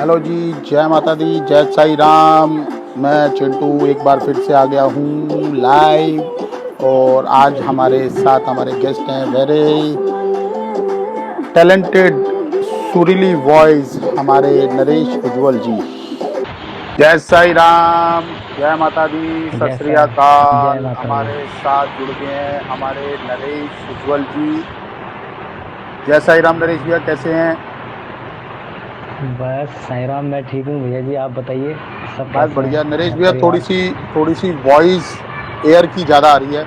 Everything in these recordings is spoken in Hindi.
हेलो जी, जय माता दी, जय साई राम। मैं चिंटू एक बार फिर से आ गया हूँ लाइव। और आज हमारे साथ हमारे गेस्ट हैं वेरी टैलेंटेड सुरीली वॉइस हमारे नरेश उज्ज्वल जी। जय साई राम, जय माता दी, सत श्री जय अकाल। माता दी। हमारे साथ जुड़ गए हैं हमारे नरेश उज्ज्वल जी। जय साई राम नरेश भैया, कैसे हैं? बस साईं राम, मैं ठीक हूँ भैया जी, आप बताइए सब बस कैसे बढ़िया हैं नरेश घर भैया, थोड़ी परिवार। सी थोड़ी सी वॉइस एयर की ज़्यादा आ रही है।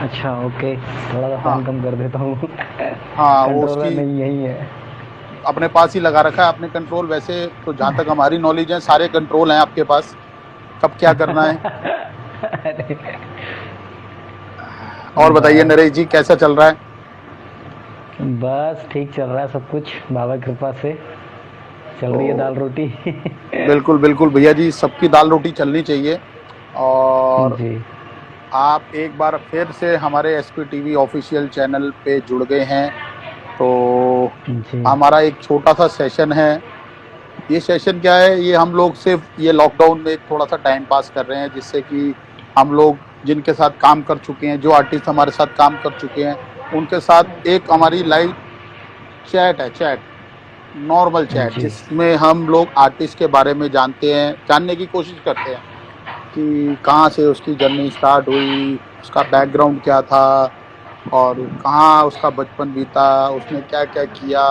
अच्छा ओके, थोड़ा सा हाँ फ़ैन कम कर देता हूँ। हाँ, वो कंट्रोलर उसकी नहीं यही है। अपने पास ही लगा रखा है आपने कंट्रोल। वैसे तो जहाँ तक हमारी नॉलेज है सारे कंट्रोल हैं आपके पास, कब क्या करना है। अरे और बताइए बस नरेश जी, कैसा चल रहा है? बस ठीक चल रहा है सब कुछ, बाबा की कृपा से चल रही है तो दाल रोटी। बिल्कुल बिल्कुल भैया जी, सबकी दाल रोटी चलनी चाहिए। और जी आप एक बार फिर से हमारे एसपी टीवी ऑफिशियल चैनल पे जुड़ गए हैं। तो जी हमारा एक छोटा सा सेशन है। ये सेशन क्या है, ये हम लोग सिर्फ ये लॉकडाउन में एक थोड़ा सा टाइम पास कर रहे हैं, जिससे कि हम लोग जिनके साथ काम कर चुके हैं, जो आर्टिस्ट हमारे साथ काम कर चुके हैं, उनके साथ एक हमारी लाइव चैट है, चैट, नॉर्मल चैट, जी जिसमें हम लोग आर्टिस्ट के बारे में जानते हैं, जानने की कोशिश करते हैं कि कहाँ से उसकी जर्नी स्टार्ट हुई, उसका बैकग्राउंड क्या था, और कहाँ उसका बचपन बीता, उसने क्या क्या किया,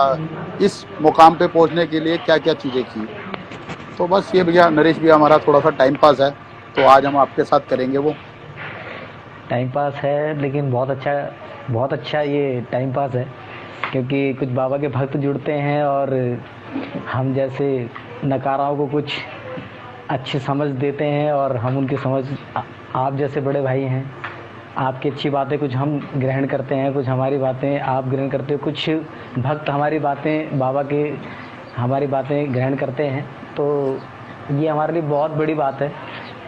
इस मुकाम पे पहुंचने के लिए क्या क्या चीज़ें की। तो बस ये भैया नरेश भैया, हमारा थोड़ा सा टाइम पास है, तो आज हम आपके साथ करेंगे वो। टाइम पास है, लेकिन बहुत अच्छा ये टाइम पास है, क्योंकि कुछ बाबा के भक्त जुड़ते हैं और हम जैसे नकाराओं को कुछ अच्छी समझ देते हैं, और हम उनकी समझ आप जैसे बड़े भाई हैं, आपकी अच्छी बातें कुछ हम ग्रहण करते हैं, कुछ हमारी बातें आप ग्रहण करते हो, कुछ भक्त हमारी बातें बाबा के हमारी बातें ग्रहण करते हैं। तो ये हमारे लिए बहुत बड़ी बात है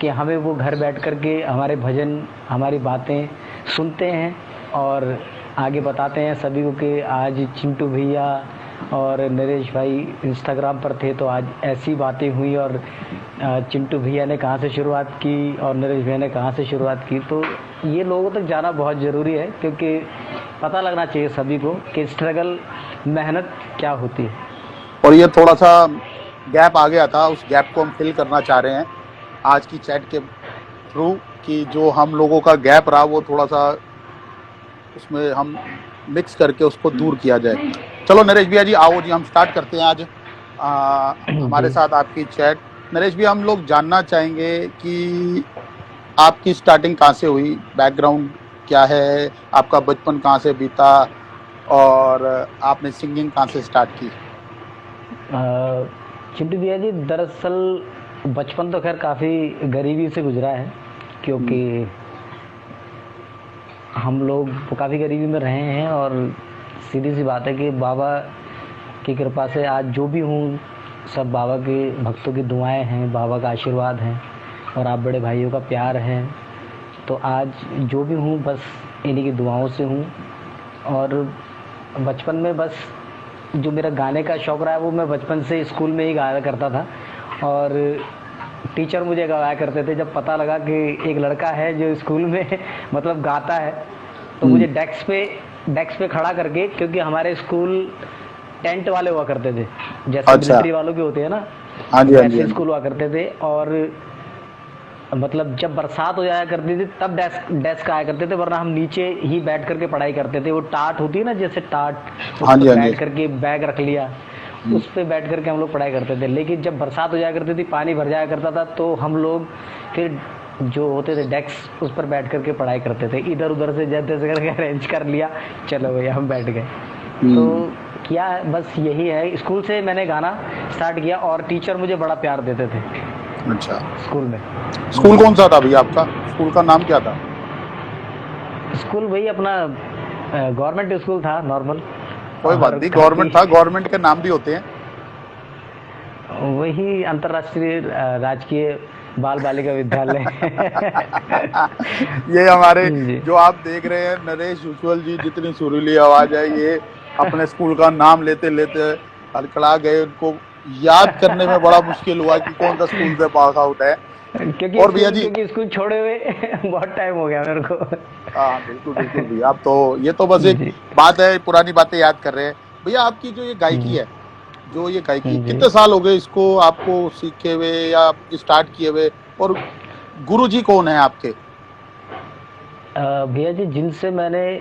कि हमें वो घर बैठ कर के हमारे भजन हमारी बातें सुनते हैं और आगे बताते हैं सभी को कि आज चिंटू भैया और नरेश भाई इंस्टाग्राम पर थे तो आज ऐसी बातें हुई, और चिंटू भैया ने कहाँ से शुरुआत की और नरेश भैया ने कहाँ से शुरुआत की। तो ये लोगों तक जाना बहुत ज़रूरी है, क्योंकि पता लगना चाहिए सभी को कि स्ट्रगल मेहनत क्या होती है। और ये थोड़ा सा गैप आ गया था, उस गैप को हम फिल करना चाह रहे हैं आज की चैट के थ्रू, कि जो हम लोगों का गैप रहा वो थोड़ा सा उसमें हम मिक्स करके उसको दूर किया जाए। चलो नरेश भैया जी, आओ जी, हम स्टार्ट करते हैं आज हमारे जी साथ आपकी चैट। नरेश भैया, हम लोग जानना चाहेंगे कि आपकी स्टार्टिंग कहाँ से हुई, बैकग्राउंड क्या है, आपका बचपन कहाँ से बीता, और आपने सिंगिंग कहाँ से स्टार्ट की? चिंटू भैया जी, दरअसल बचपन तो खैर काफ़ी गरीबी से गुजरा है, क्योंकि हम्म, हम लोग काफ़ी गरीबी में रहे हैं, और सीधी सी बात है कि बाबा की कृपा से आज जो भी हूँ सब बाबा के भक्तों की दुआएं हैं, बाबा का आशीर्वाद है, और आप बड़े भाइयों का प्यार है। तो आज जो भी हूँ बस इन्हीं की दुआओं से हूँ। और बचपन में बस जो मेरा गाने का शौक़ रहा है वो मैं बचपन से स्कूल में ही गाया करता था, और टीचर मुझे गवाया करते थे। जब पता लगा कि एक लड़का है जो स्कूल में मतलब गाता है, तो मुझे हम्म, डेस्क पे खड़ा करके, क्योंकि हमारे स्कूल टेंट वाले हुआ करते थे, जैसे अच्छा, मिलिट्री वालों के होते हैं ना, हाँ जी हाँ जी हाँ वैसे जी। स्कूल हुआ करते थे। और मतलब जब बरसात हो जाया करती थी तब डेस्क डेस्क आया करते थे, वरना हम नीचे ही बैठ करके पढ़ाई करते थे। वो टाट होती है ना, जैसे टाट, उस हाँ पर जी हाँ जी। बैठ करके बैग रख लिया, हम्म, उस पर बैठ करके हम लोग पढ़ाई करते थे। लेकिन जब बरसात हो जाया करती थी, पानी भर जाया करता था, तो हम लोग फिर जो होते थे डेस्क, उस पर बैठ करके पढ़ाई करते थे। इधर उधर से जैसे तैसे करके अरेंज कर लिया, चलो भैया हम बैठ गए। तो हम्म, क्या बस यही है, स्कूल से मैंने गाना स्टार्ट किया, और टीचर मुझे बड़ा प्यार देते थे अच्छा। स्कूल में। स्कूल जी, कौन सा था भैया आपका? स्कूल का नाम क्या था? स्कूल वही अपना गवर्नमेंट स्कूल था, नॉर्मल, कोई बात और नहीं, काफ़ी गवर्नमेंट था, गवर्नमेंट के नाम भी होते हैं। वही अंतर्राष्ट्रीय राजकीय बाल बालिका विद्यालय। ये हमारे जी जो आप देख रहे हैं नरेश उज्ज्वल जी, जितनी सुरीली आवाज है, ये अपने स्कूल का नाम लेते लेते हड़खड़ा गए। उनको याद करने में बड़ा मुश्किल हुआ कि कौन सा स्कूल से पास आउट है। और भैया जी, क्योंकि स्कूल छोड़े हुए बहुत टाइम हो गया मेरे को। हाँ बिल्कुल बिल्कुल भैया, आप तो ये तो बस एक जी। बात है, पुरानी बातें याद कर रहे हैं। भैया आपकी जो ये गायकी जी। है, जो ये गायकी जी। कितने साल हो गए इसको आपको सीखे हुए या स्टार्ट किए हुए, और गुरुजी कौन है आपके? भैया जी, जिनसे मैंने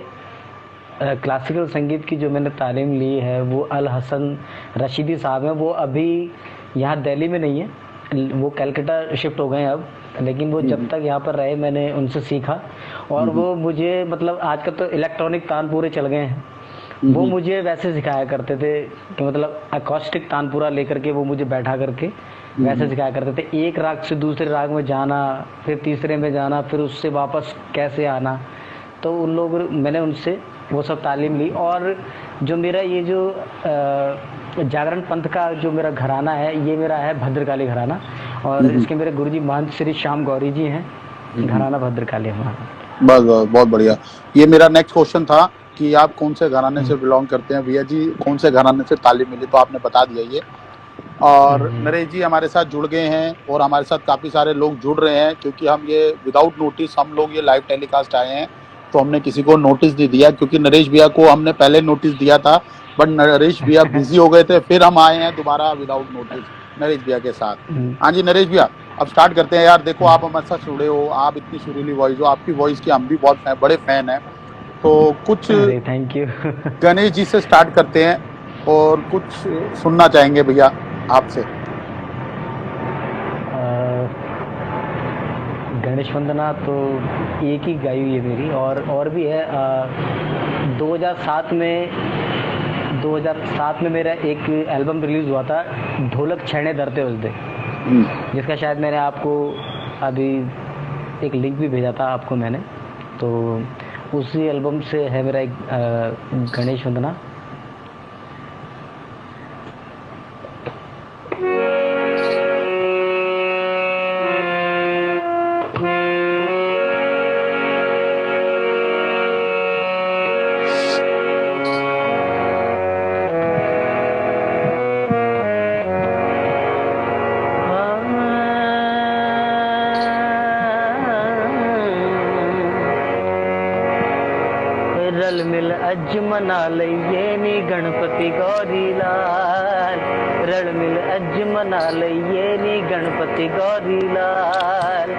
क्लासिकल संगीत की जो मैंने तालीम ली है वो अल हसन रशीदी साहब हैं। वो अभी यहाँ दिल्ली में नहीं है, वो कलकत्ता शिफ्ट हो गए हैं अब, लेकिन वो जब तक यहाँ पर रहे मैंने उनसे सीखा। और वो मुझे मतलब आजकल तो इलेक्ट्रॉनिक तानपुरे चल गए हैं, वो मुझे वैसे सिखाया करते थे कि मतलब अकॉस्टिक तानपुरा लेकर के वो मुझे बैठा करके वैसे सिखाया करते थे, एक राग से दूसरे राग में जाना, फिर तीसरे में जाना, फिर उससे वापस कैसे आना। तो उन लोग मैंने उनसे वो सब तालीम ली। और जो मेरा ये जो जागरण पंथ का जो मेरा घराना है, ये मेरा है भद्रकाली घराना, और इसके मेरे गुरुजी महंत श्री श्याम गौरी जी हैं, घराना भद्रकाली हमारा। बस बस, बहुत बढ़िया। ये मेरा नेक्स्ट क्वेश्चन था कि आप कौन से घराने से बिलोंग करते हैं भैया जी, कौन से घराने से तालीम मिली, तो आपने बता दिया ये। और नरेश जी हमारे साथ जुड़ गए हैं, और हमारे साथ काफ़ी सारे लोग जुड़ रहे हैं, क्योंकि हम ये विदाउट नोटिस हम लोग ये लाइव टेलीकास्ट आए हैं, तो हमने किसी को नोटिस नहीं दिया, क्योंकि नरेश भैया को हमने पहले नोटिस दिया था, बट नरेश भैया बिजी हो गए थे, फिर हम आए हैं दोबारा विदाउट नोटिस नरेश भैया के साथ। हाँ जी नरेश भैया, अब स्टार्ट करते हैं। यार देखो, आप हमारे साथ जुड़े हो, आप इतनी सुरीली वॉइस हो, आपकी वॉइस की हम भी बहुत बड़े फैन हैं। तो कुछ अरे थैंक यू। गणेश जी से स्टार्ट करते हैं, और कुछ सुनना चाहेंगे भैया आपसे। गणेश वंदना तो एक ही गाई हुई है मेरी, और भी है। 2007 में मेरा एक एल्बम रिलीज़ हुआ था, ढोलक छेड़े धरते उस दे, जिसका शायद मैंने आपको अभी एक लिंक भी भेजा था आपको मैंने। तो उसी एल्बम से है मेरा एक गणेश वंदना। रल मिल अज मना लइए नी गणपति गौरी लाल, रल मिल अज मना लइए नी गणपति गौरी लाल।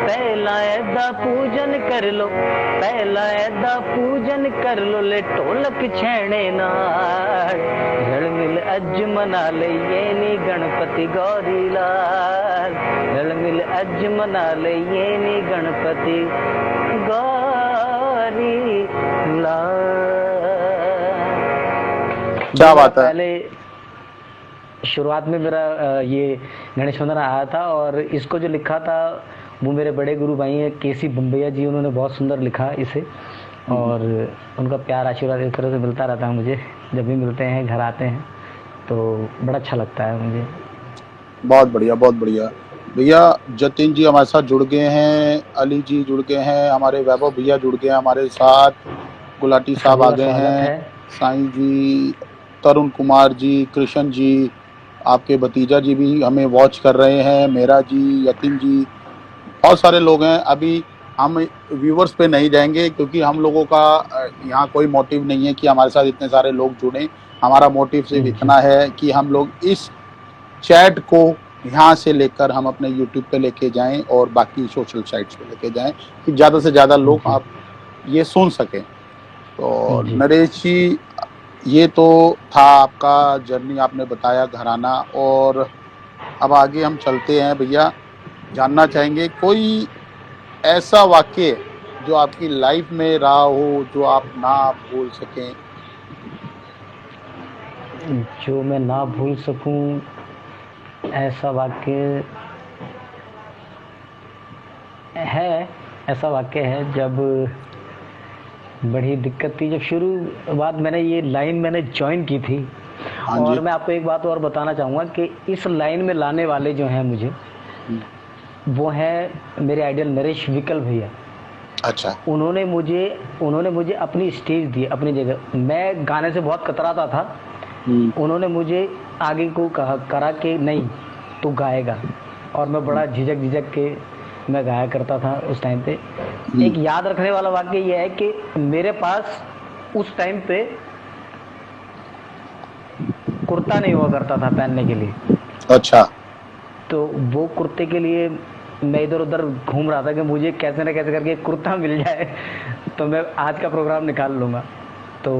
पहला ऐदा पूजन कर लो, पहला ऐदा पूजन कर लो, ले ढोलक छेड़े नाल। रल मिल अज मना लइए नी गणपति गौरी लाल, रल मिल अज मना लइए नी गणपति गौरी लाल। क्या बात है। पहले शुरुआत में मेरा ये गणेश वंदना आया था, और इसको जो लिखा था वो मेरे बड़े गुरु भाई हैं केसी बम्बैया जी, उन्होंने बहुत सुंदर लिखा इसे, और उनका प्यार आशीर्वाद इस तरह से मिलता रहता है मुझे, जब भी मिलते हैं घर आते हैं तो बड़ा अच्छा लगता है मुझे। बहुत बढ़िया बहुत बढ़िया। भैया जतिन जी हमारे साथ जुड़ गए हैं, अली जी जुड़ गए हैं, हमारे वैभव भैया जुड़ गए हैं हमारे साथ, गुलाटी साहब आ गए हैं, साईं जी, तरुण कुमार जी, कृष्ण जी, आपके भतीजा जी भी हमें वॉच कर रहे हैं, मेरा जी, यतिन जी, बहुत सारे लोग हैं। अभी हम व्यूवर्स पे नहीं जाएंगे, क्योंकि हम लोगों का यहाँ कोई मोटिव नहीं है कि हमारे साथ इतने सारे लोग जुड़ें। हमारा मोटिव सिर्फ इतना है कि हम लोग इस चैट को यहाँ से लेकर हम अपने यूट्यूब पे लेके जाएं, और बाकी सोशल साइट्स पे लेके जाएं, कि ज़्यादा से ज़्यादा लोग आप ये सुन सकें। तो नरेश जी, ये तो था आपका जर्नी, आपने बताया घराना, और अब आगे हम चलते हैं। भैया जानना चाहेंगे कोई ऐसा वाक्य जो आपकी लाइफ में रहा हो, जो आप ना भूल सकें। जो मैं ना भूल सकूं, ऐसा वाक्य है, ऐसा वाक्य है जब बड़ी दिक्कत थी, जब शुरुआत मैंने ये लाइन मैंने ज्वाइन की थी। और मैं आपको एक बात और बताना चाहूँगा कि इस लाइन में लाने वाले जो हैं मुझे, वो हैं मेरे आइडियल नरेश विकल भैया। अच्छा। उन्होंने मुझे अपनी स्टेज दी, अपनी जगह। मैं गाने से बहुत कतराता था, उन्होंने मुझे आगे को करा कि नहीं तू गाएगा, और मैं बड़ा झिझक के मैं गाया करता था उस टाइम पे। एक याद रखने वाला वाक्य ये है कि मेरे पास उस टाइम पे कुर्ता नहीं हुआ करता था पहनने के लिए। अच्छा। तो वो कुर्ते के लिए मैं इधर उधर घूम रहा था कि मुझे कैसे ना कैसे करके कुर्ता मिल जाए तो मैं आज का प्रोग्राम निकाल लूँगा। तो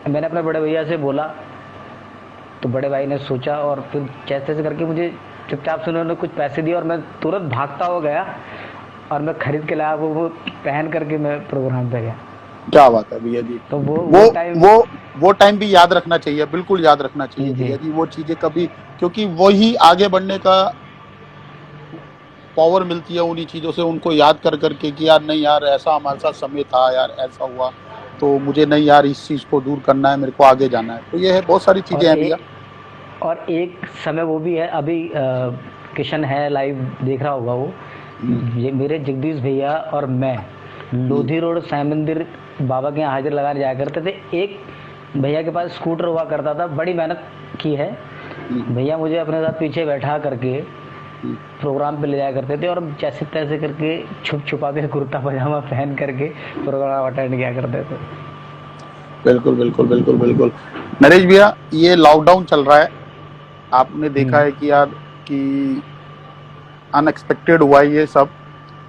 मैंने अपने बड़े भैया से बोला, तो बड़े भाई ने सोचा और फिर कैसे करके मुझे चुपचाप से उन्होंने कुछ पैसे दिए और मैं तुरंत भागता हो गया और मैं खरीद के लाया वो पहन करके मैं प्रोग्राम पे गया। क्या बात है भैया जी। तो वो टाइम भी याद रखना चाहिए, बिल्कुल याद रखना चाहिए भैया जी। वो चीजें कभी, क्योंकि वही आगे बढ़ने का पावर मिलती है उन्हीं चीज़ों से, उनको याद कर करके कि यार नहीं यार ऐसा हमारे साथ समय था, यार ऐसा हुआ तो मुझे नहीं यार इस चीज़ को दूर करना है, मेरे को आगे जाना है। तो ये है, बहुत सारी चीज़ें हैं भैया। और एक समय वो भी है, अभी किशन है लाइव देख रहा होगा वो, ये मेरे जगदीश भैया और मैं लोधी रोड साईं मंदिर बाबा के यहाँ हाजिर लगाने जाया करते थे। एक भैया के पास स्कूटर हुआ करता था, बड़ी मेहनत की है भैया, मुझे अपने साथ पीछे बैठा करके प्रोग्राम पे ले जाया करते थे और जैसे तैसे करके छुपा के कुर्ता पजामा पहन करके प्रोग्राम अटेंड किया करते थे। बिल्कुल बिल्कुल बिल्कुल बिल्कुल। नरेश भैया, ये लॉकडाउन चल रहा है, आपने देखा है कि यार कि अनएक्सपेक्टेड हुआ ये सब,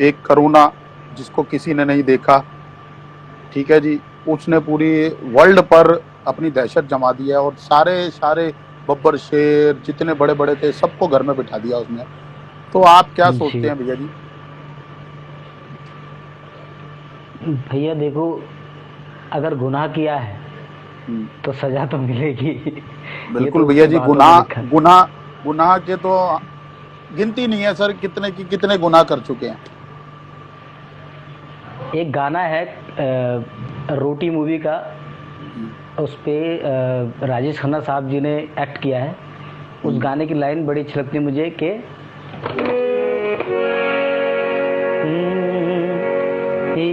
एक कोरोना जिसको किसी ने नहीं देखा, ठीक है जी, उसने पूरी वर्ल्ड पर अपनी दहशत जमा दी है और सारे बब्बर शेर जितने बड़े बड़े थे सबको घर में बिठा दिया उसने। तो आप क्या सोचते हैं भैया जी? भैया देखो, अगर गुनाह किया है तो सजा तो मिलेगी। बिल्कुल भैया जी। गुनाह के तो गिनती नहीं है सर, कितने गुनाह कर चुके हैं। एक गाना है रोटी मूवी का, उस पे राजेश खन्ना साहब जी ने एक्ट किया है। उस गाने की लाइन बड़ी अच्छी लगती है मुझे कि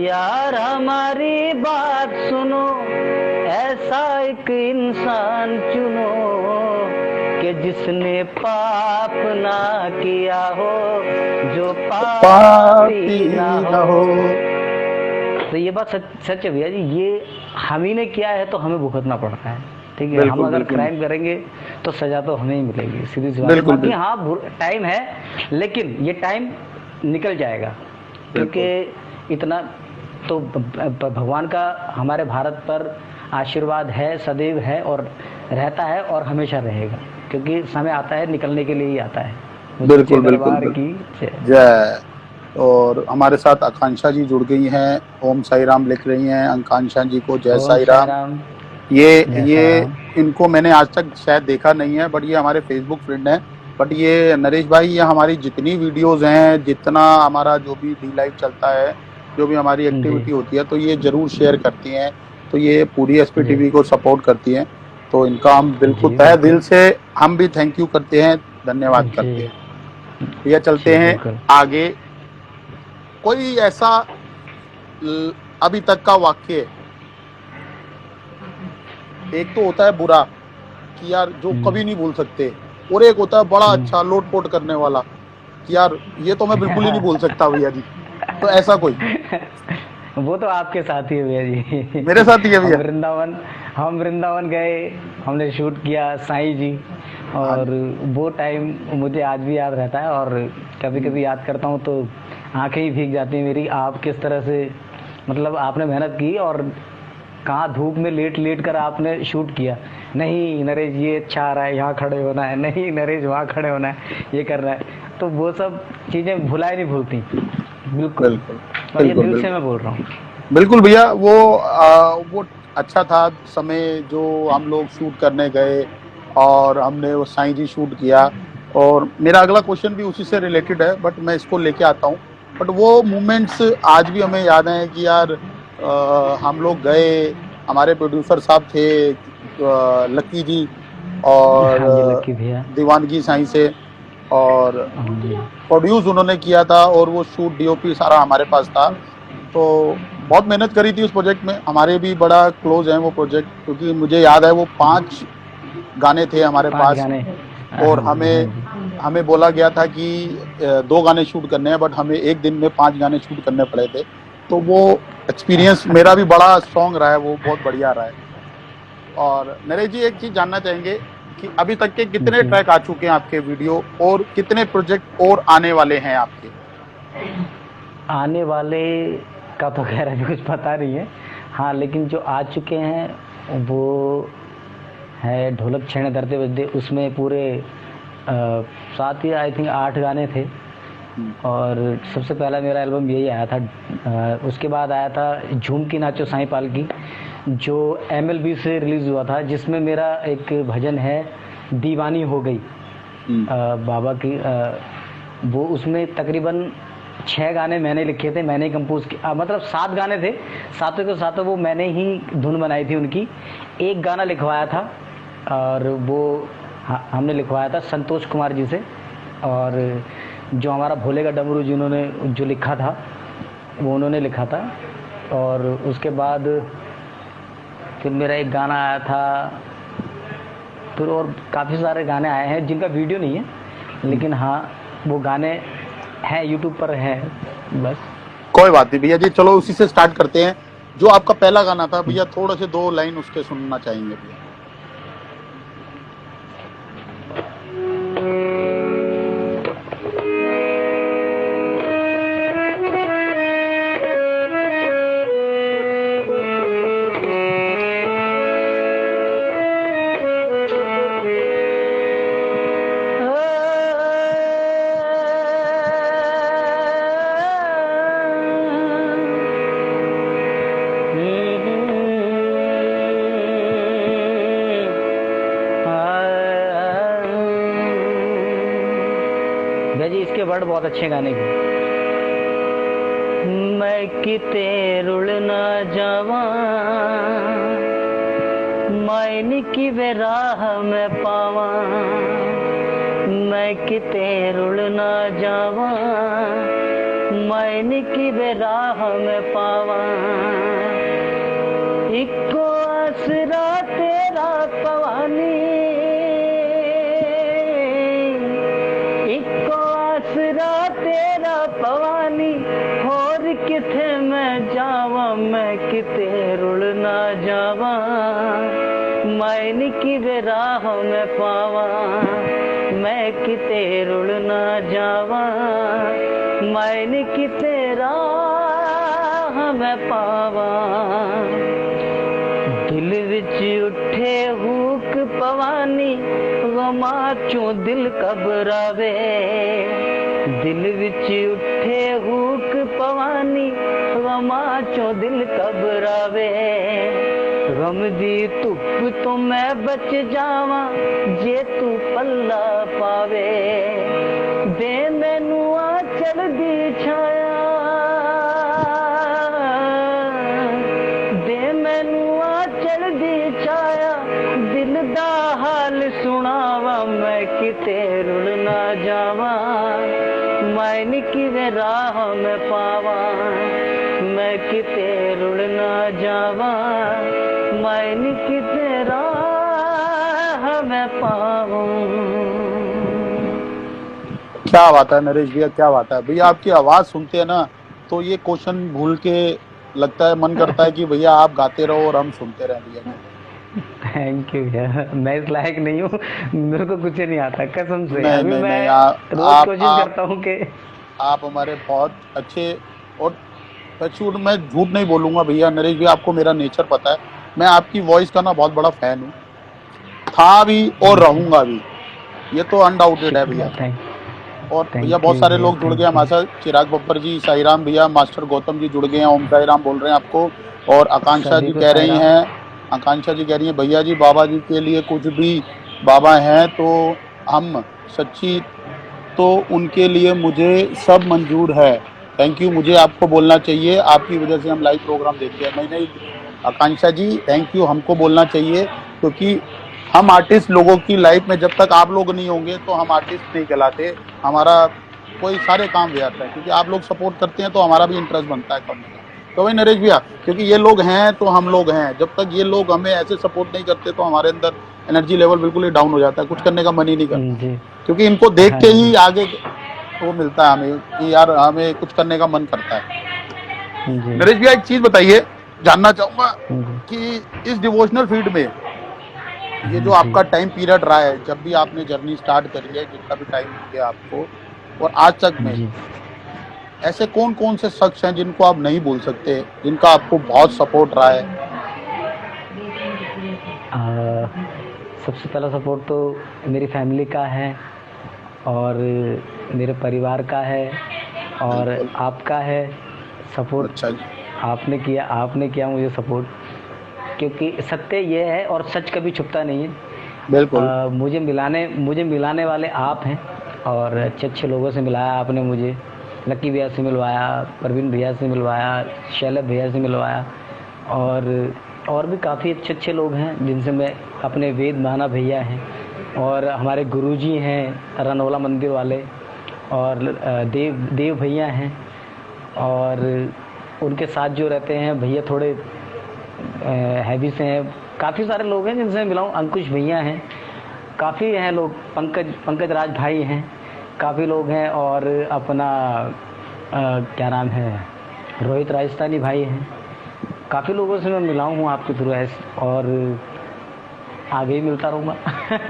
यार हमारी बात सुनो, ऐसा एक इंसान चुनो कि जिसने पाप ना किया हो, जो पापी ना हो। तो ये बात सच है भैया जी, ये हम ही ने किया है तो हमें भुगतना पड़ता है, ठीक है। हम अगर क्राइम करेंगे तो सजा तो हमें ही मिलेगी, सीधी सी बात है। बाकी हाँ टाइम है, लेकिन ये टाइम निकल जाएगा, क्योंकि इतना तो भगवान का हमारे भारत पर आशीर्वाद है, सदैव है और रहता है और हमेशा रहेगा, क्योंकि समय आता है निकलने के लिए ही आता है। बिल्कुल बिल्कुल की जय। और हमारे साथ आकांक्षा जी जुड़ गई हैं, ओम साई राम लिख रही हैं आकांक्षा जी को, जय साई राम। ये इनको मैंने आज तक शायद देखा नहीं है, बट ये हमारे फेसबुक फ्रेंड हैं। बट ये नरेश भाई, ये हमारी जितनी वीडियोस हैं, जितना हमारा जो भी डी लाइव चलता है, जो भी हमारी एक्टिविटी होती है, तो ये जरूर शेयर करती हैं। तो ये पूरी एसपी टीवी को सपोर्ट करती हैं। तो इनका हम बिल्कुल तहे दिल से हम भी थैंक यू करते हैं, धन्यवाद करते हैं। ये चलते हैं आगे। कोई ऐसा अभी तक का वाक्य, एक तो होता है बुरा कि यार जो कभी नहीं भूल सकते, और एक होता है बड़ा अच्छा लोटपोट करने वाला कि यार ये तो मैं बिल्कुल ही नहीं भूल सकता भैया जी। तो ऐसा कोई? वो तो आपके साथ ही है भैया जी। मेरे साथ ही है भैया। हम वृंदावन गए, हमने शूट किया साईं जी, और वो टाइम मुझे आज भी याद रहता है और कभी कभी याद करता हूँ तो आंखें ही भीग जाती हैं मेरी। आप किस तरह से, मतलब आपने मेहनत की और कहाँ धूप में लेट कर आपने शूट किया। नहीं नरेश ये अच्छा आ रहा है, यहाँ खड़े होना है, नहीं नरेश वहाँ खड़े होना है, ये करना है। तो वो सब चीज़ें भुलाए नहीं भूलती। बिल्कुल और ये दिल से मैं बोल रहा हूँ। बिल्कुल भैया, वो अच्छा था समय जो हम लोग शूट करने गए और हमने वो साईं जी शूट किया। और मेरा अगला क्वेश्चन भी उसी से रिलेटेड है, बट मैं इसको लेके आता हूँ। बट वो मोमेंट्स आज भी हमें याद हैं कि यार हम लोग गए, हमारे प्रोड्यूसर साहब थे लक्की जी, और दीवानगी साईं से, और प्रोड्यूस उन्होंने किया था और वो शूट डीओपी सारा हमारे पास था। तो बहुत मेहनत करी थी उस प्रोजेक्ट में, हमारे भी बड़ा क्लोज है वो प्रोजेक्ट, क्योंकि मुझे याद है वो गाने थे हमारे 5 पास, गाने। और हाँ जी, हाँ हमें जी। हमें बोला गया था कि 2 गाने शूट करने हैं, बट हमें एक दिन में 5 गाने शूट करने पड़े थे। तो वो एक्सपीरियंस मेरा भी बड़ा स्ट्रॉन्ग रहा है, वो बहुत बढ़िया रहा है। और नरेश जी, एक चीज़ जानना चाहेंगे कि अभी तक के कितने जी। ट्रैक आ चुके हैं आपके वीडियो, और कितने प्रोजेक्ट और आने वाले हैं आपके? आने वाले का तो खैर अभी कुछ पता नहीं है। हाँ, लेकिन जो आ चुके हैं वो है ढोलक छेड़े धरते बजते, उसमें पूरे 7 या आई थिंक 8 गाने थे। और सबसे पहला मेरा एल्बम यही आया था। उसके बाद आया था झूम की नाचो साईं पालकी, जो MLB से रिलीज़ हुआ था, जिसमें मेरा एक भजन है दीवानी हो गई बाबा की। वो उसमें तकरीबन 6 गाने मैंने लिखे थे, मैंने कंपोज किया। मतलब 7 गाने थे, सातों के सातों वो मैंने ही धुन बनाई थी उनकी। एक गाना लिखवाया था और वो हमने लिखवाया था संतोष कुमार जी से। और जो हमारा भोले का डमरू जिन्होंने जो लिखा था वो उन्होंने लिखा था। और उसके बाद फिर मेरा एक गाना आया था, फिर और काफ़ी सारे गाने आए हैं जिनका वीडियो नहीं है, लेकिन हाँ वो गाने हैं, यूट्यूब पर है बस। कोई बात नहीं भैया जी, चलो उसी से स्टार्ट करते हैं। जो आपका पहला गाना था भैया, थोड़े से 2 लाइन उसके सुनना चाहेंगे भैया। भैया जी इसके वर्ड बहुत अच्छे गाने के। मैं किते रुल ना जावा, मैन की वे राह में पावा। मैं किते रुल ना जावा, मैन की वे राह में पावा। इको आसरा तेरा पवानी, इको आसरा तेरा पवानी। होर किथे मैं जावा, मैं किते रुल ना जावा, मैन की वे राह में पावा। मैं किते रुल ना जावा, मैन किते राह में पावा। दिल विच उठे हुक पवानी, गमा चो दिल घबरावे। दिल विच उठे हुक पवानी, गमा चो दिल घबरावे। गम दी धुप तो मैं बच जावा, जे तू पल्ला पावे। दे मैनू आंचल दी छाया, दे मैनू आंचल दी छाया। दिल दा हाल सुनावा, मैं किते रुल ना जावा, मैन की वे राह में पावा। मैं किते रुल ना जावा, मैन किते राह में पावा। क्या बात है नरेश भैया, क्या बात है भैया। आपकी आवाज़ सुनते हैं ना तो ये क्वेश्चन भूल के लगता है, मन करता है कि भैया आप गाते रहो और हम सुनते रहें भैया। थैंक यू यार, मैं इस लायक नहीं हूँ, मेरे को कुछ नहीं आता कसम से। नहीं अभी नहीं मैं नहीं, रोज कोशिश करता हूँ कि आप हमारे बहुत अच्छे, और टचवुड मैं झूठ नहीं बोलूँगा भैया। नरेश भैया, आपको मेरा नेचर पता है, मैं आपकी वॉइस का ना बहुत बड़ा फ़ैन हूँ, था भी और रहूँगा भी, ये तो अनडाउटेड है भैया। और भैया बहुत सारे लोग जुड़ गए हमारे साथ, चिराग बब्बर जी, साई राम भैया, मास्टर गौतम जी जुड़ गए हैं, ओम साई राम बोल रहे हैं आपको। और आकांक्षा जी कह रही हैं, आकांक्षा जी कह रही हैं भैया जी बाबा जी के लिए कुछ भी, बाबा हैं तो हम सच्ची, तो उनके लिए मुझे सब मंजूर है। थैंक यू, मुझे आपको बोलना चाहिए, आपकी वजह से हम लाइव प्रोग्राम देखते हैं। नहीं नहीं आकांक्षा जी, थैंक यू, हमको बोलना चाहिए, क्योंकि हम आर्टिस्ट लोगों की लाइफ में जब तक आप लोग नहीं होंगे तो हम आर्टिस्ट नहीं कहलाते, हमारा कोई सारे काम व्यर्थ है। क्योंकि आप लोग सपोर्ट करते हैं तो हमारा भी इंटरेस्ट बनता है करने का। तो भाई नरेश भैया, क्योंकि ये लोग हैं तो हम लोग हैं, जब तक ये लोग हमें ऐसे सपोर्ट नहीं करते तो हमारे अंदर एनर्जी लेवल बिल्कुल ही डाउन हो जाता है, कुछ करने का मन ही नहीं करता, जी। क्योंकि इनको देख हाँ के जी। ही आगे वो मिलता है हमें कि यार हमें कुछ करने का मन करता है। जी। नरेश भैया एक चीज बताइए, जानना चाहूंगा जी। कि इस डिवोशनल फील्ड में ये जो जी। आपका टाइम पीरियड रहा है, जब भी आपने जर्नी स्टार्ट करी है, जितना भी टाइम मिल गया आपको और आज तक में, जी। ऐसे कौन कौन से शख्स हैं जिनको आप नहीं भूल सकते, जिनका आपको बहुत सपोर्ट रहा है? सबसे पहला सपोर्ट तो मेरी फैमिली का है और मेरे परिवार का है और बिल्कुल। आपका है सपोर्ट। अच्छा जी। आपने किया मुझे सपोर्ट, क्योंकि सत्य ये है और सच कभी छुपता नहीं है। बिल्कुल। मुझे मिलाने वाले आप हैं और अच्छे अच्छे लोगों से मिलाया आपने मुझे। लक्की भैया से मिलवाया, प्रवीण भैया से मिलवाया, शैलभ भैया से मिलवाया और भी काफ़ी अच्छे अच्छे लोग हैं जिनसे मैं अपने वेद माना भैया हैं और हमारे गुरुजी हैं रनौला मंदिर वाले और देव भैया हैं और उनके साथ जो रहते हैं भैया थोड़े हैवी से हैं। काफ़ी सारे लोग हैं जिनसे मैं मिला हूँ। अंकुश भैया हैं, काफ़ी हैं लोग, पंकज राज भाई हैं, काफ़ी लोग हैं और अपना क्या नाम है, रोहित राजस्थानी भाई हैं। काफ़ी लोगों से मैं मिला हूँ आपके थ्रू और आगे ही मिलता रहूँगा।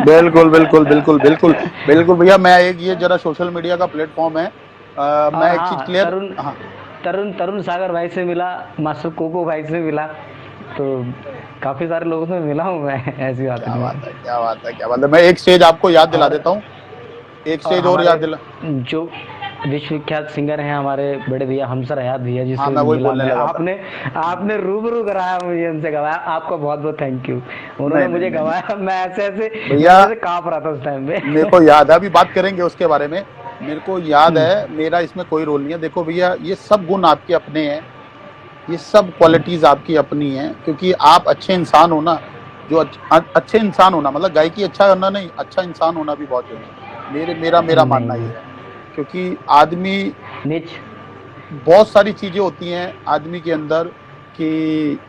बिल्कुल बिल्कुल बिल्कुल बिल्कुल बिल्कुल भैया, मैं एक ये जरा सोशल मीडिया का प्लेटफॉर्म है, और मैं एक चीज हाँ, क्लियर, हाँ तरुण सागर भाई से मिला, मास्टर कोको भाई से मिला, तो काफ़ी सारे लोगों से मिला हूँ मैं। ऐसी बात क्या नहीं बात है। है, क्या बात है, क्या बात है। मैं एक स्टेज आपको याद दिला और देता हूँ, एक और स्टेज और हमारे याद दिला। जो विश्वविख्यात सिंगर हैं हमारे बड़े भैया हमसर हयात भैया जी हाँ से मैं वही मिला बोलने मैं। लगा था। आपने रूबरू कराया मुझे, उनसे गवाया, आपका बहुत बहुत थैंक यू। नहीं उन्होंने नहीं मुझे नहीं नहीं गवाया, मैं भैया, ऐसे कांप रहा था उस टाइम मेरे पे। को याद है, अभी बात करेंगे उसके बारे में। मेरे को याद हम्म। है, मेरा इसमें कोई रोल नहीं है। देखो भैया, ये सब गुण आपके अपने हैं, ये सब क्वालिटीज आपकी अपनी हैं, क्योंकि आप अच्छे इंसान हो ना। जो अच्छे इंसान होना मतलब गायकी अच्छा होना नहीं, अच्छा इंसान होना भी बहुत जरूरी है। मेरा नहीं मानना ये नहीं, है, क्योंकि आदमी, निच बहुत सारी चीजें होती हैं आदमी के अंदर कि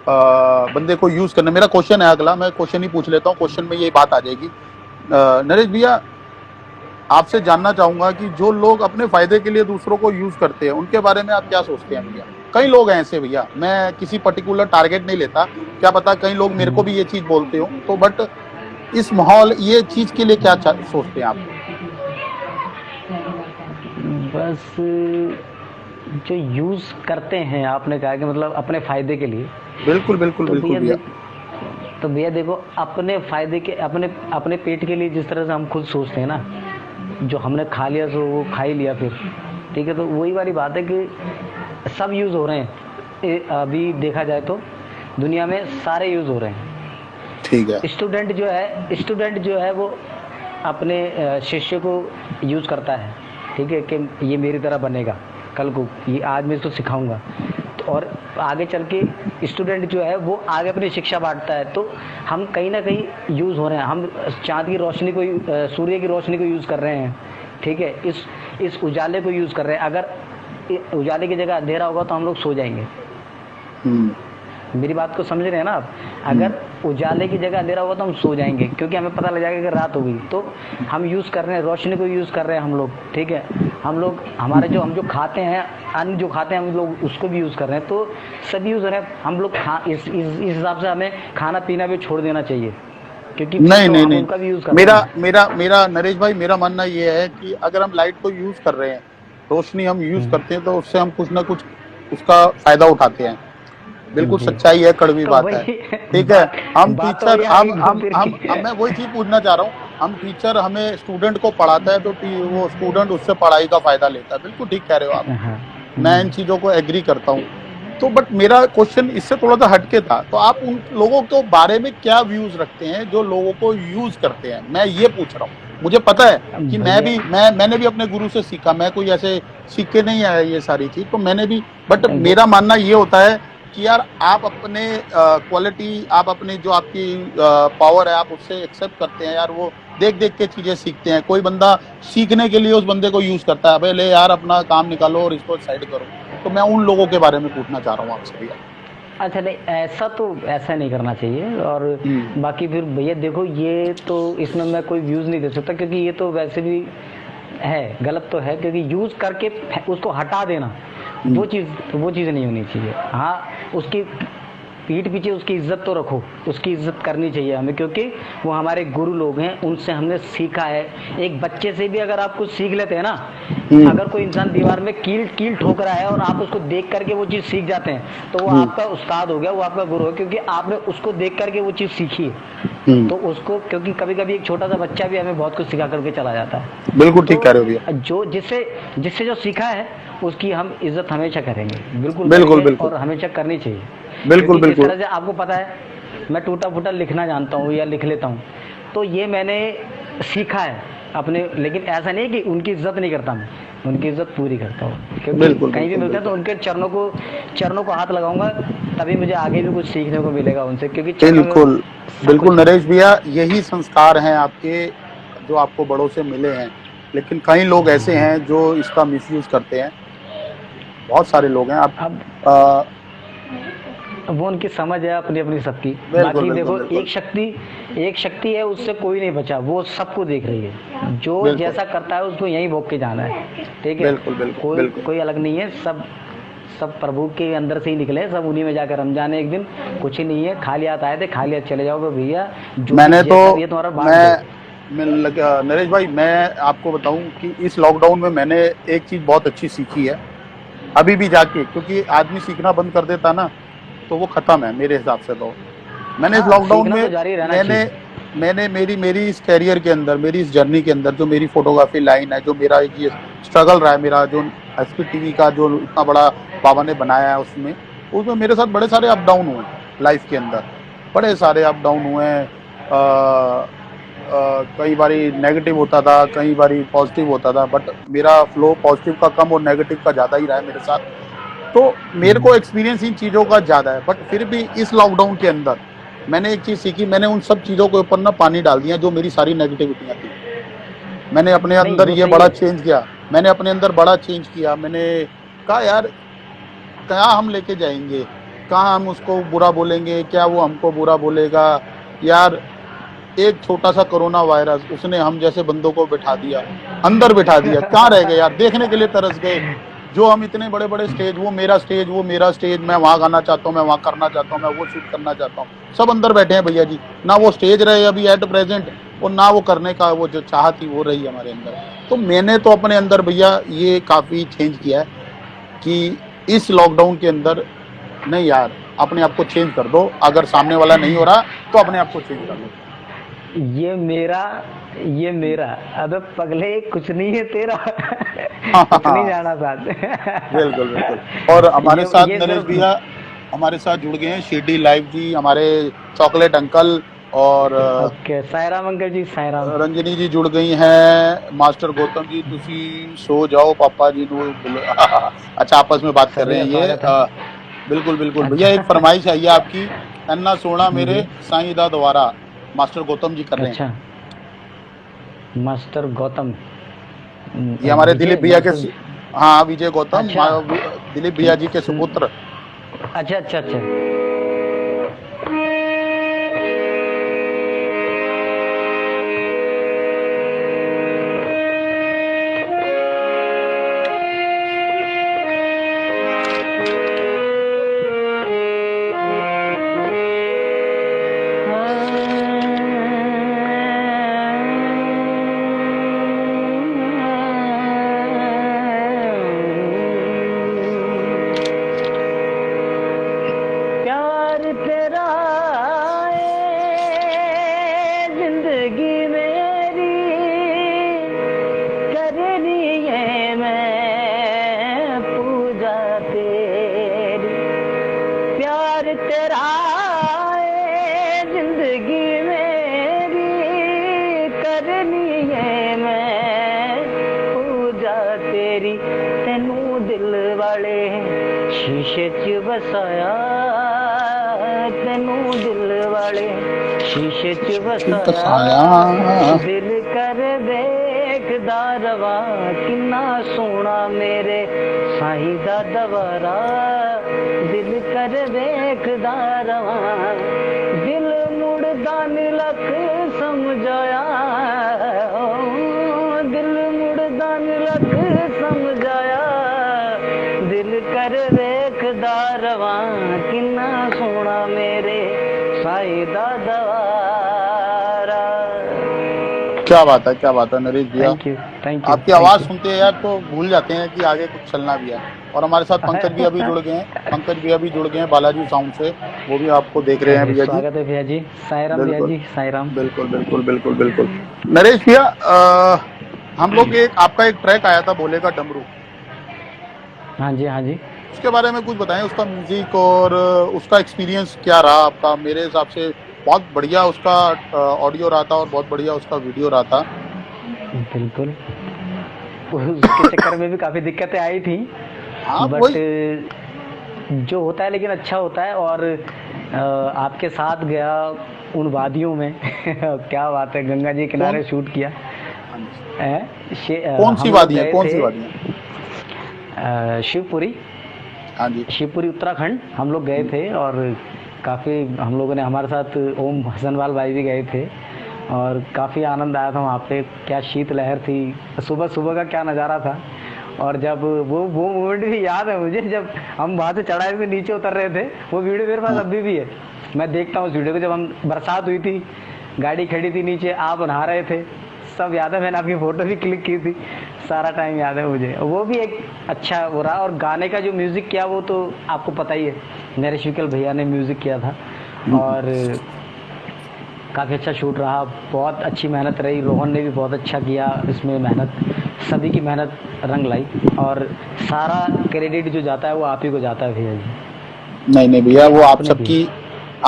बंदे को यूज करना। मेरा क्वेश्चन है अगला, मैं क्वेश्चन ही पूछ लेता हूँ, क्वेश्चन में यही बात आ जाएगी। नरेश भैया, आपसे जानना चाहूंगा कि जो लोग अपने फायदे के लिए दूसरों को यूज करते हैं, उनके बारे में आप क्या सोचते हैं भैया? कई लोग हैं ऐसे भैया, मैं किसी पर्टिकुलर टारगेट नहीं लेता, क्या पता कई लोग मेरे को भी ये चीज बोलते हो तो, बट इस माहौल ये चीज के लिए क्या सोचते हैं आप? बस जो यूज़ करते हैं, आपने कहा कि मतलब अपने फ़ायदे के लिए, बिल्कुल बिल्कुल तो बिल्कुल भैया। भैया देखो, अपने फ़ायदे के, अपने अपने पेट के लिए जिस तरह से हम खुद सोचते हैं ना, जो हमने खा लिया सो वो खा ही लिया फिर, ठीक है। तो वही वाली बात है कि सब यूज़ हो रहे हैं। अभी देखा जाए तो दुनिया में सारे यूज़ हो रहे हैं। ठीक है। स्टूडेंट जो है वो अपने शिष्य को यूज़ करता है, ठीक है, कि ये मेरी तरह बनेगा कल को, ये आज मैं इसको सिखाऊंगा। तो और आगे चल के स्टूडेंट जो है वो आगे अपनी शिक्षा बांटता है। तो हम कहीं ना कहीं यूज़ हो रहे हैं, हम चाँद की रोशनी को, सूर्य की रोशनी को यूज़ कर रहे हैं, ठीक है, इस उजाले को यूज़ कर रहे हैं। अगर उजाले की जगह अंधेरा होगा तो हम लोग सो जाएंगे। मेरी बात को समझ रहे हैं ना आप? अगर उजाले की जगह अंधेरा होगा तो हम सो जाएंगे, क्योंकि हमें पता लग जाएगा कि रात हो गई। तो हम यूज़ कर रहे हैं, रोशनी को यूज़ कर रहे हैं हम लोग, ठीक है। हम लोग हमारे हम जो खाते हैं, अन्न जो खाते हैं हम लोग, उसको भी यूज़ कर रहे हैं। तो सभी यूज़ रहे हैं हम लोग। इस हिसाब से हमें खाना पीना भी छोड़ देना चाहिए, क्योंकि नहीं तो नहीं हम नहीं, उनका भी यूज़ कर रहे हैं। मेरा नरेश भाई, मेरा मानना ये है कि अगर हम लाइट को यूज कर रहे हैं, रोशनी हम यूज करते हैं, तो उससे हम कुछ ना कुछ उसका फायदा उठाते हैं। बिल्कुल जी। सच्चाई है, कड़वी तो बात है। वही ठीक है। हम बात तो टीचर, वही आ गई घूम फिर के। मैं वही चीज पूछना चाह रहा हूँ। हम टीचर हमें स्टूडेंट को पढ़ाता है, तो वो स्टूडेंट उससे पढ़ाई का फायदा लेता है। बिल्कुल ठीक कह रहे हो आप, हाँ। मैं इन चीजों को एग्री करता हूँ। तो बट मेरा क्वेश्चन इससे थोड़ा सा हटके था। तो आप उन लोगों के बारे में क्या व्यूज रखते हैं जो लोगों को यूज करते हैं, मैं ये पूछ रहा हूँ। मुझे पता है कि भैया मैंने भी अपने गुरु से सीखा, मैं कोई ऐसे सीख के नहीं आया ये सारी चीज, तो मैंने भी। बट वो मेरा मानना ये होता है कि यार आप अपने क्वालिटी, आप अपने जो आपकी पावर है, आप उससे एक्सेप्ट करते हैं यार। वो देख देख के चीजें सीखते हैं। कोई बंदा सीखने के लिए उस बंदे को यूज करता है, पहले यार अपना काम निकालो और इसको साइड करो। तो मैं उन लोगों के बारे में पूछना चाह रहा हूँ आपसे भैया। अच्छा नहीं, ऐसा नहीं करना चाहिए। और हम्म। बाकी फिर भैया देखो, ये तो इसमें मैं कोई व्यूज़ नहीं दे सकता, क्योंकि ये तो वैसे भी है, गलत तो है, क्योंकि यूज़ करके उसको हटा देना, हम्म। वो चीज़ नहीं होनी चाहिए। हाँ, उसकी पीठ पीछे उसकी इज्जत तो रखो, उसकी इज्जत करनी चाहिए हमें, क्योंकि वो हमारे गुरु लोग हैं, उनसे हमने सीखा है। एक बच्चे से भी अगर आप कुछ सीख लेते हैं ना, हम्म। अगर कोई इंसान दीवार में कील कील ठोक रहा है और आप उसको देख करके वो चीज़ सीख जाते हैं, तो वो हम्म। आपका उस्ताद हो गया, वो आपका गुरु है, क्योंकि आपने उसको देख करके वो चीज़ सीखी है। हम्म। तो उसको, क्योंकि कभी कभी एक छोटा सा बच्चा भी हमें बहुत कुछ सिखा करके चला जाता है। बिल्कुल ठीक कह रहे हो भैया। तो जो जिससे जिससे जो सीखा है, उसकी हम इज्जत हमेशा करेंगे, बिल्कुल बिल्कुल करेंगे, बिल्कुल और हमेशा करनी चाहिए। बिल्कुल क्योंकि जिस बिल्कुल। तरह से आपको पता है, मैं टूटा फूटा लिखना जानता हूँ या लिख लेता हूँ, तो ये मैंने सीखा है अपने। लेकिन ऐसा नहीं कि उनकी इज्जत नहीं करता, मैं उनकी इज्जत पूरी करता हूँ, क्योंकि बिल्कुल कहीं भी बिल्कुल मिलता है तो बिल्कुल उनके चरणों को हाथ लगाऊंगा, तभी मुझे आगे भी कुछ सीखने को मिलेगा उनसे, क्योंकि चरणों में बिल्कुल सब बिल्कुल कुछ है। नरेश भैया, यही संस्कार हैं आपके, जो आपको बड़ों से मिले हैं। लेकिन कई लोग ऐसे हैं जो इसका मिसयूज करते हैं, बहुत सारे लोग हैं। आप अब आ, वो उनकी समझ है अपनी अपनी सबकी। बिल्कुल बाकी बिल्कुल देखो, बिल्कुल एक शक्ति है, उससे कोई नहीं बचा, वो सबको देख रही है। जो बिल्कुल जैसा करता है उसको यहीं भोग के जाना है, ठीक है। बिल्कुल बिल्कुल कोई बिल्कुल कोई अलग नहीं है, सब सब प्रभु के अंदर से ही निकले, सब उन्हीं में जाकर रम जाने एक दिन। कुछ ही नहीं है, खाली हाथ आए थे, खाली हाथ चले जाओगे भैया। जो भी मैंने तो जैसा भी है तुम्हारा बांट दो। नरेश भाई, मैं आपको बताऊं कि इस लॉकडाउन में मैंने एक चीज बहुत अच्छी सीखी है, अभी भी जाके, क्योंकि आदमी सीखना बंद कर देता ना तो वो खत्म है मेरे हिसाब से। तो मैंने इस हाँ, लॉकडाउन सीखना में, तो जारी रहना मैंने चाहिए। मैंने मेरी इस कैरियर के अंदर, मेरी इस जर्नी के अंदर, जो मेरी फोटोग्राफी लाइन है, जो मेरा एक ये स्ट्रगल रहा है, मेरा जो एसपी टीवी का जो इतना बड़ा बाबा ने बनाया है, उसमें उसमें मेरे साथ बड़े सारे अप डाउन हुए लाइफ के अंदर, बड़े सारे अप डाउन हुए हैं। कई बारी नेगेटिव होता था, कई बारी पॉजिटिव होता था, बट मेरा फ्लो पॉजिटिव का कम और नेगेटिव का ज़्यादा ही रहा है मेरे साथ। तो मेरे को एक्सपीरियंस इन चीज़ों का ज़्यादा है, बट फिर भी इस लॉकडाउन के अंदर मैंने एक चीज़ सीखी, मैंने उन सब चीज़ों के ऊपर ना पानी डाल दिया जो मेरी सारी नेगेटिविटियाँ थी। मैंने अपने नहीं, अंदर वो ये सही बड़ा है। चेंज किया, मैंने अपने अंदर बड़ा चेंज किया। मैंने कहा यार, कहाँ हम लेके जाएंगे, कहाँ हम उसको बुरा बोलेंगे, क्या वो हमको बुरा बोलेगा यार। एक छोटा सा कोरोना वायरस, उसने हम जैसे बंदों को बिठा दिया, अंदर बिठा दिया, कहाँ रह गए यार, देखने के लिए तरस गए। जो हम इतने बड़े बड़े स्टेज, वो मेरा स्टेज, वो मेरा स्टेज, मैं वहां गाना चाहता हूँ, मैं वहां करना चाहता हूँ, मैं वो शूट करना चाहता हूँ, सब अंदर बैठे हैं भैया जी। ना वो स्टेज रहे अभी एट प्रेजेंट, और ना वो करने का वो जो चाह थी वो रही हमारे अंदर। तो मैंने तो अपने अंदर भैया ये काफी चेंज किया है कि इस लॉकडाउन के अंदर, नहीं यार, अपने आप को चेंज कर दो। अगर सामने वाला नहीं हो रहा तो अपने आप को चेंज कर लो। ये मेरा ये मेरा अबे पगले, कुछ नहीं है तेरा। हाँ हाँ कुछ नहीं हाँ, जाना साथ। बिल्कुल बिल्कुल। और हमारे साथ ये नरेश सिर्फ। भैया, हमारे साथ जुड़ गए हैं शिरडी लाइव जी, हमारे चॉकलेट अंकल, और ओके, साई राम अंकल जी, साई राम। रंजनी जी जुड़ गई हैं। मास्टर गौतम जी, तुसी सो जाओ, पापा जी नु बुला अच्छा, आपस में बात कर सभी रहे का हैं ये। स्वागत है। बिल्कुल बिल्कुल भैया, एक अच्छा। फरमाइश आई है आपकी, अन्ना सोना मेरे जी। साईं दा दोबारा, मास्टर गौतम जी कर रहे हैं। अच्छा, मास्टर गौतम। ये हमारे विजय दिलीप भैया के मास्टर। हाँ, विजय गौतम, अच्छा। दिलीप भैया जी के सुपुत्र। अच्छा अच्छा अच्छा। प्यार तेरा है जिंदगी मेरी, करनी है मैं पूजा तेरी। प्यार तेरा है जिंदगी मेरी, करनी है मैं पूजा तेरी। तेनू दिल वाले शीशे च बसाया, तेनू दिल वाले शीशे च बसाया। साया दिल कर देखदा रवा, किन्ना सोना मेरे साईं दा दवारा। दिल कर कर देखदा रवां, दिल मुड़दा नी लख समझाया, दिल मुड़दा नी लख समझाया, दिल कर देखदा रवां, किन्ना सोना मेरे साईं दा दवारा। क्या बात है नरेश भैया। थैंक यू आपकी आवाज सुनते हैं यार तो भूल जाते हैं कि आगे कुछ चलना भी है। और हमारे साथ पंकज भी अभी जुड़ गए हैं बालाजी साउंड से, वो भी आपको देख रहे हैं भैया जी। स्वागत है भैया जी, साईं भैया जी, साईं। बिल्कुल। नरेश भैया, हम लोग आपका एक ट्रैक आया था भोले का डमरू। हाँ जी। उसके बारे में कुछ बताएं, उसका म्यूजिक और उसका एक्सपीरियंस क्या रहा आपका। मेरे हिसाब से बहुत बढ़िया उसका ऑडियो रहा था और बहुत बढ़िया उसका वीडियो रहा था। बिल्कुल, उसके चक्कर में भी काफ़ी दिक्कतें आई थी, बट जो होता है लेकिन अच्छा होता है। और आपके साथ गया उन वादियों में क्या बात है, गंगा जी किनारे शूट किया। कौन सी वादियाँ? शिवपुरी। हाँ जी, शिवपुरी उत्तराखंड हम लोग गए थे, और काफ़ी हम लोगों ने, हमारे साथ ओम हसनवाल भाई भी गए थे, और काफ़ी आनंद आया था वहाँ पे। क्या शीत लहर थी, सुबह का क्या नज़ारा था। और जब वो मोमेंट भी याद है मुझे, जब हम वहाँ से चढ़ाई से नीचे उतर रहे थे, वो वीडियो मेरे पास अभी भी है। मैं देखता हूँ उस वीडियो को, जब हम बरसात हुई थी, गाड़ी खड़ी थी नीचे, आप नहा रहे थे, सब याद है। मैंने आपकी फ़ोटो भी क्लिक की थी, सारा टाइम याद है मुझे। वो भी एक अच्छा हो रहा। और गाने का जो म्यूज़िक किया वो तो आपको पता ही है, नरेश विकल भैया ने म्यूज़िक किया था, और काफ़ी अच्छा शूट रहा। बहुत अच्छी मेहनत रही, रोहन ने भी बहुत अच्छा किया इसमें मेहनत, सभी की मेहनत रंग लाई, और सारा क्रेडिट जो जाता है वो आप ही को जाता है भैया जी। नहीं भैया, वो आप सबकी,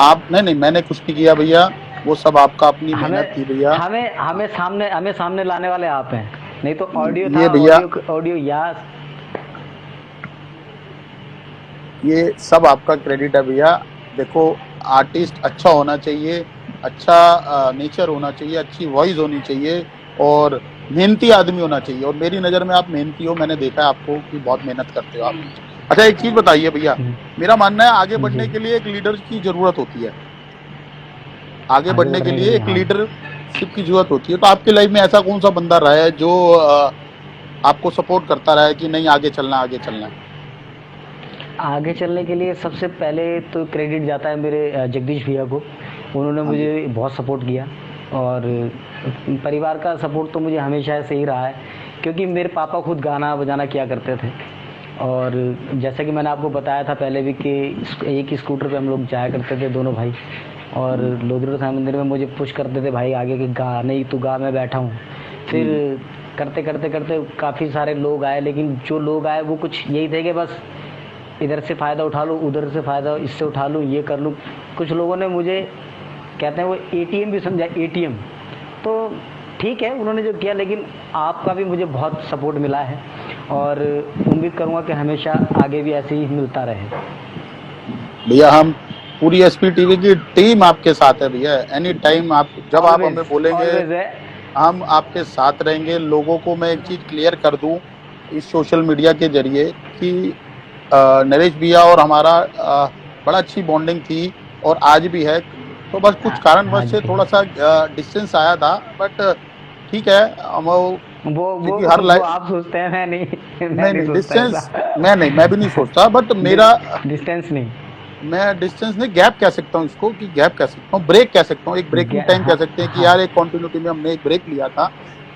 आप नहीं, मैंने कुछ नहीं किया भैया, वो सब आपका अपनी मेहनत थी भैया। हमें सामने लाने वाले आप हैं, नहीं तो ऑडियो था, ऑडियो या ये सब आपका क्रेडिट है भैया। देखो, आर्टिस्ट अच्छा होना चाहिए, अच्छा नेचर होना चाहिए, अच्छी वॉइस होनी चाहिए, और मेहनती आदमी होना चाहिए। और मेरी नज़र में आप मेहनती हो, मैंने देखा है आपको कि बहुत मेहनत करते हो आप। अच्छा, एक चीज़ बताइए भैया, मेरा मानना है आगे बढ़ने के लिए एक लीडर की ज़रूरत होती है। आगे बढ़ने के लिए एक लीडरशिप की जरूरत होती है। तो आपके लाइफ में ऐसा कौन सा बंदा रहा है जो आपको सपोर्ट करता रहा है कि नहीं आगे चलना है? आगे चलने के लिए सबसे पहले तो क्रेडिट जाता है मेरे जगदीश भैया को। उन्होंने मुझे बहुत सपोर्ट किया, और परिवार का सपोर्ट तो मुझे हमेशा से ही रहा है, क्योंकि मेरे पापा खुद गाना बजाना किया करते थे। और जैसा कि मैंने आपको बताया था पहले भी कि एक ही स्कूटर पे हम लोग जाया करते थे दोनों भाई, और लोधीरोड साईं मंदिर में मुझे पुश करते थे, भाई आगे के गा, नहीं तू गा, मैं बैठा हूँ। फिर करते काफ़ी सारे लोग आए, लेकिन जो लोग आए वो कुछ यही थे कि बस इधर से फ़ायदा उठा लूँ, उधर से फ़ायदा इससे उठा लूँ, ये कर लूँ। कुछ लोगों ने मुझे, कहते हैं वो ATM भी समझा, ATM। तो ठीक है उन्होंने जो किया, लेकिन आपका भी मुझे बहुत सपोर्ट मिला है, और उम्मीद करूँगा कि हमेशा आगे भी ऐसे ही मिलता रहे। भैया, हम पूरी SP TV की टीम आपके साथ है भैया। एनी टाइम आप जब आप हमें बोलेंगे हम आपके साथ रहेंगे। लोगों को मैं एक चीज़ क्लियर कर दूं इस सोशल मीडिया के जरिए कि नरेश भैया और हमारा बड़ा अच्छी बॉन्डिंग थी, और आज भी है। तो बस कुछ कारणवश से थोड़ा सा डिस्टेंस आया था, बट ठीक है। वो आप सोचते हैं, मैं नहीं डिस्टेंस, मैं भी नहीं सोचता, बट मेरा डिस्टेंस नहीं, मैं डिस्टेंस नहीं, गैप कह सकता हूँ इसको, कि गैप कह सकता हूँ, ब्रेक कह सकता हूँ, एक ब्रेकिंग टाइम कह सकते हैं कि यार एक कंटिन्यूटी में हमने एक ब्रेक लिया था,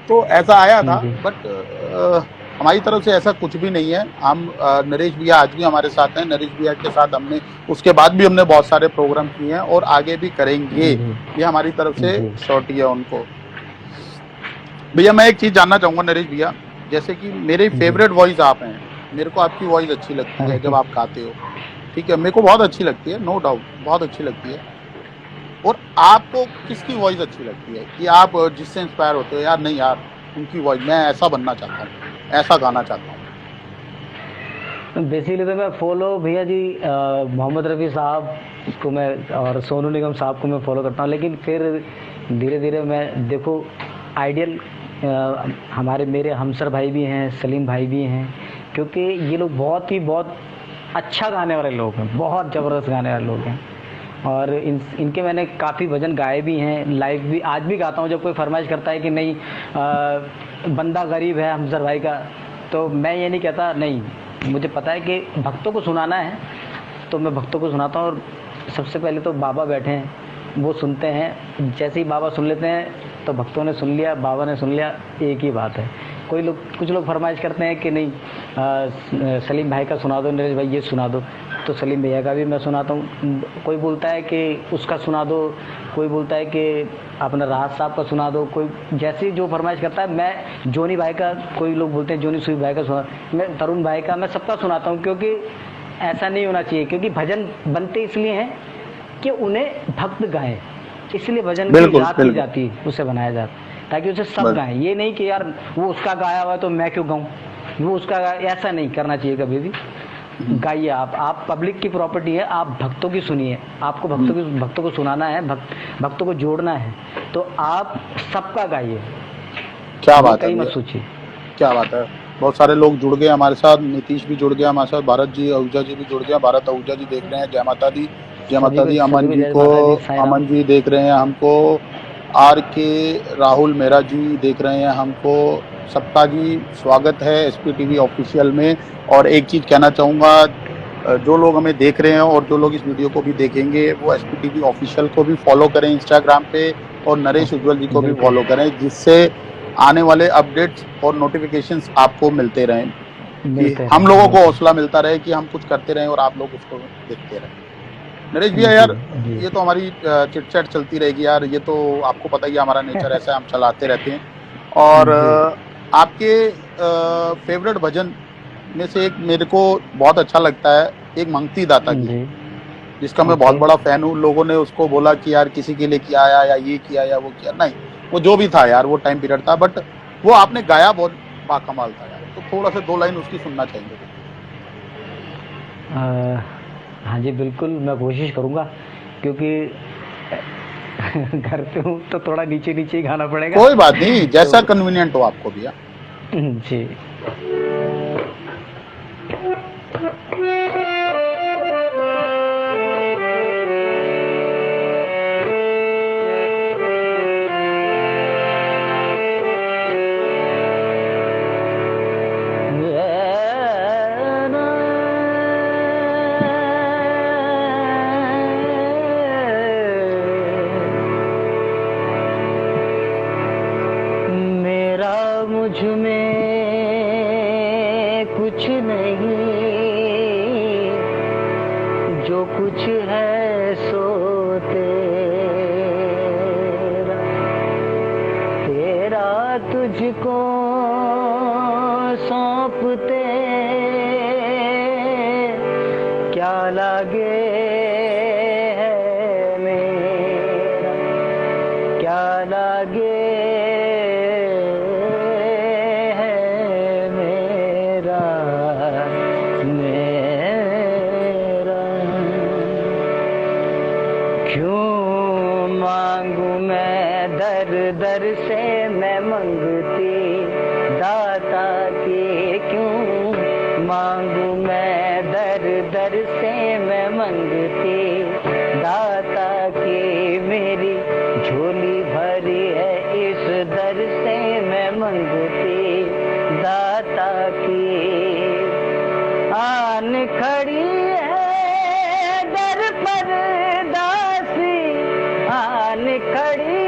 तो ऐसा आया था। बट हमारी तरफ से ऐसा कुछ भी नहीं है। हम नरेश भैया आज भी हमारे साथ हैं। नरेश भैया के साथ हमने उसके बाद भी हमने बहुत सारे प्रोग्राम किए हैं, और आगे भी करेंगे। ये हमारी तरफ से श्योरिटी है उनको। भैया, मैं एक चीज़ जानना चाहूँगा नरेश भैया, जैसे कि मेरी फेवरेट वॉइस आप हैं, मेरे को आपकी वॉइस अच्छी लगती है जब आप गाते हो, ठीक है, मेरे को बहुत अच्छी लगती है, नो डाउट बहुत अच्छी लगती है। और आपको किसकी वॉइस अच्छी लगती है कि आप जिससे इंस्पायर होते हो, यार नहीं यार उनकी वॉइस, मैं ऐसा बनना चाहता हूँ, ऐसा गाना चाहता हूँ? बेसिकली तो मैं फॉलो भैया जी मोहम्मद रफ़ी साहब को मैं, और सोनू निगम साहब को मैं फॉलो करता हूँ, लेकिन फिर धीरे धीरे मैं देखो आइडियल मेरे हमसर भाई भी हैं, सलीम भाई भी हैं, क्योंकि ये लोग बहुत अच्छा गाने वाले लोग हैं, बहुत ज़बरदस्त गाने वाले लोग हैं। और इनके मैंने काफ़ी भजन गाए भी हैं, लाइव भी आज भी गाता हूँ। जब कोई फरमाइश करता है कि नहीं बंदा गरीब है हमज़र भाई का, तो मैं ये नहीं कहता, नहीं, मुझे पता है कि भक्तों को सुनाना है, तो मैं भक्तों को सुनाता हूँ। और सबसे पहले तो बाबा बैठे हैं, वो सुनते हैं, जैसे ही बाबा सुन लेते हैं तो भक्तों ने सुन लिया, बाबा ने सुन लिया, एक ही बात है। कुछ लोग फरमाइश करते हैं कि नहीं सलीम भाई का सुना दो, नरेश भाई ये सुना दो, तो सलीम भैया का भी मैं सुनाता हूँ। कोई बोलता है कि उसका सुना दो, कोई बोलता है कि अपना राहत साहब का सुना दो, कोई जैसे जो फरमाइश करता है। मैं जोनी भाई का, कोई लोग बोलते हैं जोनी सुई भाई का सुना, मैं तरुण भाई का, मैं सबका सुनाता हूँ। क्योंकि ऐसा नहीं होना चाहिए, क्योंकि भजन बनते इसलिए हैं कि उन्हें भक्त गाएं, इसलिए भजन की रात की जाती है, उसे बनाया जाता है ताकि उसे सब गाएं। ये नहीं कि यार वो उसका गाया हुआ है तो मैं क्यों गाऊं, वो उसका ऐसा नहीं करना चाहिए कभी भी। गाइए, आप पब्लिक की प्रॉपर्टी है, आप भक्तों की सुनिए, आपको भक्तों को सुनाना है, भक्तों को जोड़ना है, तो आप सबका गाइए। क्या बात है, मत सोचिए। क्या बात है। बहुत सारे लोग जुड़ गए हमारे साथ, नीतीश भी जुड़ गया हमारे साथ, भारत जी आहूजा जी भी जुड़ गया, भारत आहूजा जी देख रहे हैं, जय माता दी, जय माता दी। अमन जी देख रहे हैं हमको, आर के राहुल मेहरा जी देख रहे हैं हमको। सबका जी स्वागत है SPTV ऑफिशियल में। और एक चीज़ कहना चाहूँगा, जो लोग हमें देख रहे हैं और जो लोग इस वीडियो को भी देखेंगे, वो SPTV ऑफिशियल को भी फॉलो करें इंस्टाग्राम पे, और नरेश उज्ज्वल जी को भी फॉलो करें, जिससे आने वाले अपडेट्स और नोटिफिकेशंस आपको मिलते रहें, कि हम लोगों को हौसला मिलता रहे कि हम कुछ करते रहें और आप लोग उसको देखते रहें। नरेश भैया यार, ये तो हमारी चिट चैट चलती रहेगी यार, ये तो आपको पता ही है हमारा नेचर ऐसा है, हम चलाते रहते हैं। और आपके फेवरेट भजन में से एक मेरे को बहुत अच्छा लगता है, एक मंगती दाता की, जिसका मैं बहुत बड़ा फैन हूँ। लोगों ने उसको बोला कि यार किसी के लिए किया या ये किया या वो किया, नहीं, वो जो भी था यार, वो टाइम पीरियड था, बट वो आपने गाया बहुत बाकमाल था यार। तो थोड़ा सा 2 लाइन उसकी सुनना चाहेंगे। हाँ जी बिल्कुल, मैं कोशिश करूँगा, क्योंकि घर पे हूँ तो थोड़ा नीचे नीचे ही गाना पड़ेगा। कोई बात नहीं, जैसा कन्वीनियंट हो आपको भैया। जी। मुझ में कुछ नहीं, जो कुछ है सो तेरा तुझको सौंपते क्या लागे है मेरा, क्या लागे दर से मैं मंगती दाता की, क्यों मांगू मैं दर से मैं मंगती दाता की, मेरी झोली भरी है इस दर से मैं मंगती दाता की। आन खड़ी है दर पर दासी, आन खड़ी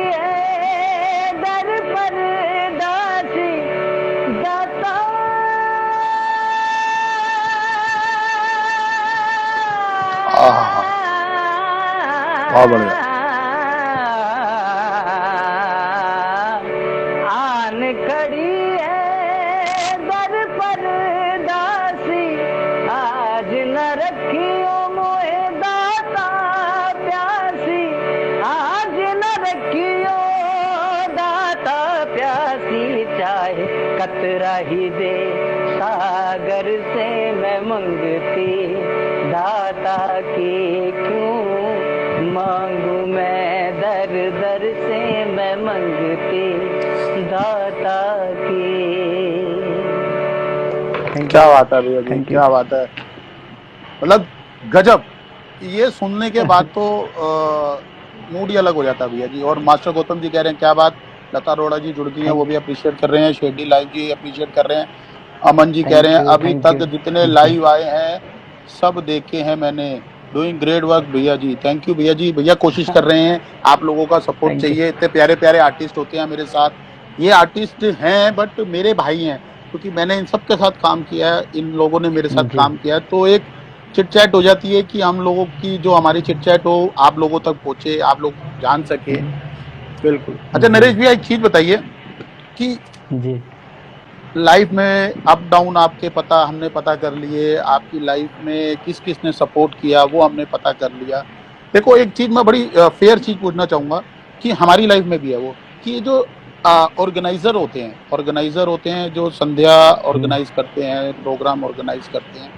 बहुत बढ़िया। आन खड़ी है दर पर दासी, आज न रखियो मोहे दाता प्यासी, आज न रखियो दाता प्यासी, चाहे कतरा ही दे सागर से मैं मंगती दाता की, क्यों मांगू मैं दर से मैं मंगती दाता की। क्या बात है भैया जी, क्या बात है। मतलब गजब। ये सुनने के बाद तो मूड ही अलग हो जाता है भैया जी। और मास्टर गौतम जी कह रहे हैं क्या बात, लता अरोड़ा जी जुड़ गई हैं, वो थैंक भी अप्रिशिएट कर रहे हैं, शेडी लाइव जी अप्रिशिएट कर रहे हैं, अमन जी कह रहे थैंक हैं यू अभी थैंक तक यू जितने थैंक यू। लाइव आए हैं सब देखे हैं मैंने, डूइंग ग्रेट वर्क भैया जी, थैंक यू भैया जी। भैया कोशिश कर रहे हैं, आप लोगों का सपोर्ट थैंक यू। चाहिए, इतने प्यारे प्यारे आर्टिस्ट होते हैं मेरे साथ। ये आर्टिस्ट हैं बट मेरे भाई हैं, क्योंकि मैंने इन सब के साथ काम किया है, इन लोगों ने मेरे साथ जी काम किया है, तो एक चिट चैट हो जाती है कि हम लोगों की जो हमारी चिट चैट हो आप लोगों तक पहुंचे, आप लोग जान सके। बिल्कुल। अच्छा जी नरेश भैया एक चीज बताइए कि जी लाइफ में अप डाउन आपके पता हमने पता कर लिए, आपकी लाइफ में किस किस ने सपोर्ट किया वो हमने पता कर लिया। देखो एक चीज मैं बड़ी फेयर चीज पूछना चाहूंगा कि हमारी लाइफ में भी है वो, कि ये जो ऑर्गेनाइजर होते हैं जो संध्या ऑर्गेनाइज करते हैं, प्रोग्राम ऑर्गेनाइज करते हैं,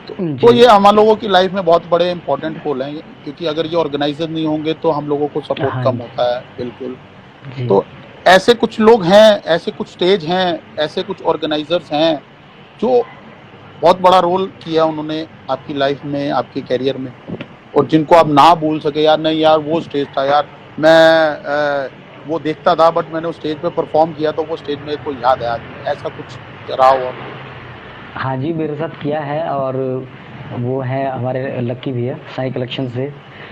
तो जी ये हम लोगों की लाइफ में बहुत बड़े इंपॉर्टेंट रोल हैं, क्योंकि अगर ये ऑर्गेनाइजर नहीं होंगे तो हम लोगों को सपोर्ट हाँ कम होता है। बिल्कुल। जी तो ऐसे कुछ लोग हैं, ऐसे कुछ स्टेज हैं, ऐसे कुछ ऑर्गेनाइजर्स हैं जो बहुत बड़ा रोल किया उन्होंने आपकी लाइफ में, आपके कैरियर में, और जिनको आप ना भूल सके, यार नहीं यार वो स्टेज था यार, मैं वो देखता था बट मैंने उस स्टेज पे परफॉर्म किया तो वो स्टेज मेरे को याद है आज भी, ऐसा कुछ रहा हो आपको? हाँ जी, मेरे साथ किया है। और वो है हमारे लक्की भैया साई कलेक्शन से,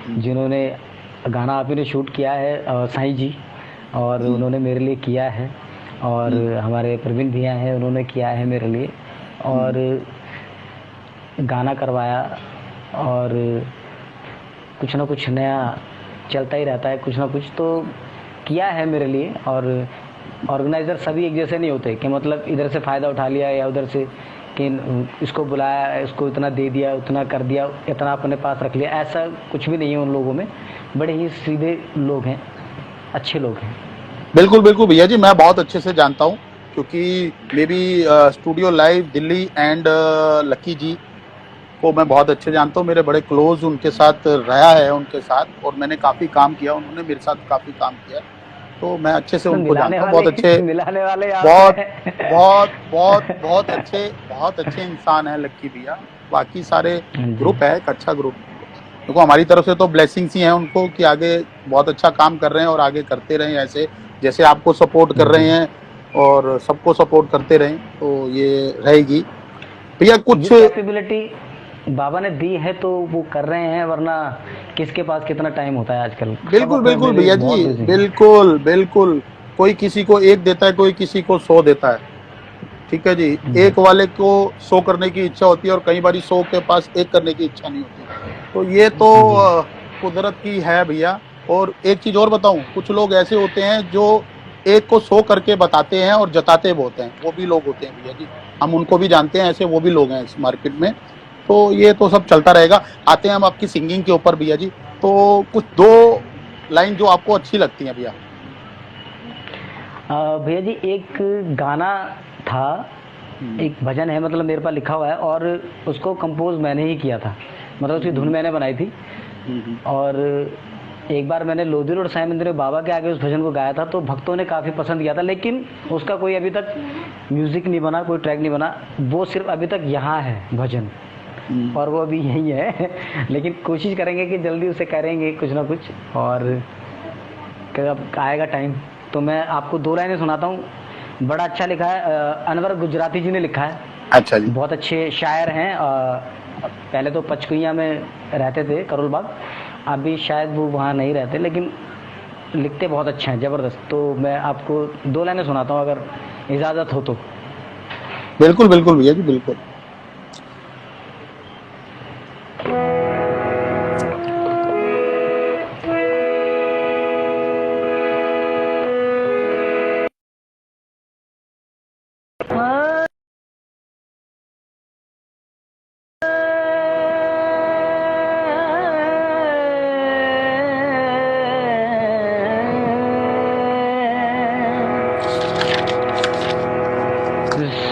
जिन्होंने गाना आप ही ने शूट किया है, साई जी, और हम्म, उन्होंने मेरे लिए किया है। और हम्म, हमारे प्रवीण भैया हैं, उन्होंने किया है मेरे लिए, और हम्म, गाना करवाया। और कुछ ना कुछ नया चलता ही रहता है, कुछ ना कुछ तो किया है मेरे लिए। और ऑर्गेनाइज़र सभी एक जैसे नहीं होते कि मतलब इधर से फ़ायदा उठा लिया या उधर से कि इसको बुलाया, इसको इतना दे दिया, उतना कर दिया, इतना अपने पास रख लिया, ऐसा कुछ भी नहीं है उन लोगों में। बड़े ही सीधे लोग हैं, अच्छे लोग हैं। बिल्कुल बिल्कुल भैया जी, मैं बहुत अच्छे से जानता हूँ, क्योंकि may be studio live Delhi and Lucky ji को मैं बहुत अच्छे जानता हूँ, मेरे बड़े क्लोज उनके साथ रहा है उनके साथ, और मैंने काफ़ी काम किया, उन्होंने मेरे साथ काफ़ी काम किया, तो मैं अच्छे से तो उनको मिलाने जानता हूँ। वाले बहुत अच्छे, मिलाने वाले आप बहुत हैं। बहुत अच्छे इंसान हैं लक्की भैया। बाकी सारे जी ग्रुप है, एक अच्छा ग्रुप। देखो हमारी तरफ से तो ब्लेसिंग्स ही हैं उनको कि आगे बहुत अच्छा काम कर रहे हैं और आगे करते रहें ऐसे, जैसे आपको सपोर्ट कर रहे जी, हैं और सबको सपोर्ट करते रहें, तो ये रहेगी भैया जो कुछ। कैपेबिलिटी बाबा ने दी है तो वो कर रहे हैं, वरना किसके पास कितना टाइम होता है आजकल, सब बिल्कुल अपने बिल्कुल अपने लिए भैया जी, बहुत बिजी हैं। बिल्कुल बिल्कुल। कोई किसी को एक देता है, कोई किसी को 100 देता है। ठीक है जी। जी एक वाले को 100 करने की इच्छा होती है और कई बार 100 के पास एक करने की इच्छा नहीं होती, तो ये तो जी कुदरत की है भैया। और एक चीज और बताऊं, कुछ लोग ऐसे होते हैं जो एक को 100 करके बताते हैं और जताते बहुत हैं, वो भी लोग होते हैं भैया जी, हम उनको भी जानते हैं, ऐसे वो भी लोग हैं इस मार्केट में। तो ये तो सब चलता रहेगा। आते हैं हम आपकी सिंगिंग के ऊपर भैया जी, तो कुछ दो लाइन जो आपको अच्छी लगती हैं भैया। भैया जी, एक गाना था, हम्म, एक भजन है, मतलब मेरे पास लिखा हुआ है, और उसको कंपोज मैंने ही किया था, मतलब उसकी धुन हम्म, मैंने बनाई थी। हम्म, और एक बार मैंने लोधी रोड साईं मंदिर में बाबा के आगे उस भजन को गाया था, तो भक्तों ने काफ़ी पसंद किया था, लेकिन उसका कोई अभी तक म्यूज़िक नहीं बना, कोई ट्रैक नहीं बना। वो सिर्फ अभी तक यहाँ है भजन, हम्म। और वो अभी यही है। लेकिन कोशिश करेंगे कि जल्दी उसे करेंगे कुछ ना कुछ। और कब आएगा टाइम तो मैं आपको दो लाइनें सुनाता हूँ। बड़ा अच्छा लिखा है, अनवर गुजराती जी ने लिखा है। अच्छा जी। बहुत अच्छे शायर हैं। पहले तो पचकुइयाँ में रहते थे, करोल बाग। अभी शायद वो वहाँ नहीं रहते, लेकिन लिखते बहुत अच्छा हैं, ज़बरदस्त। तो मैं आपको दो लाइनें सुनाता हूँ, अगर इजाज़त हो तो। बिल्कुल बिल्कुल भैया जी, बिल्कुल।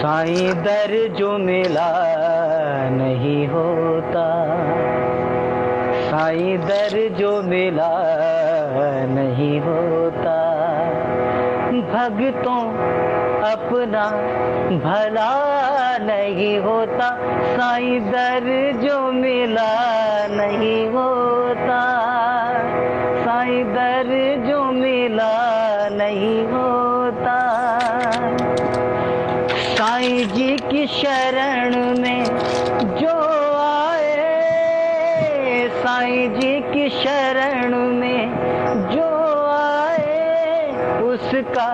साईं दर जो मिला नहीं होता, साईं दर जो मिला नहीं होता, भक्तों अपना भला नहीं होता, साईं दर जो मिला नहीं होता, साईं दर जो मिला नहीं होता। साईं जी की शरण में जो आए, साईं जी की शरण में जो आए, उसका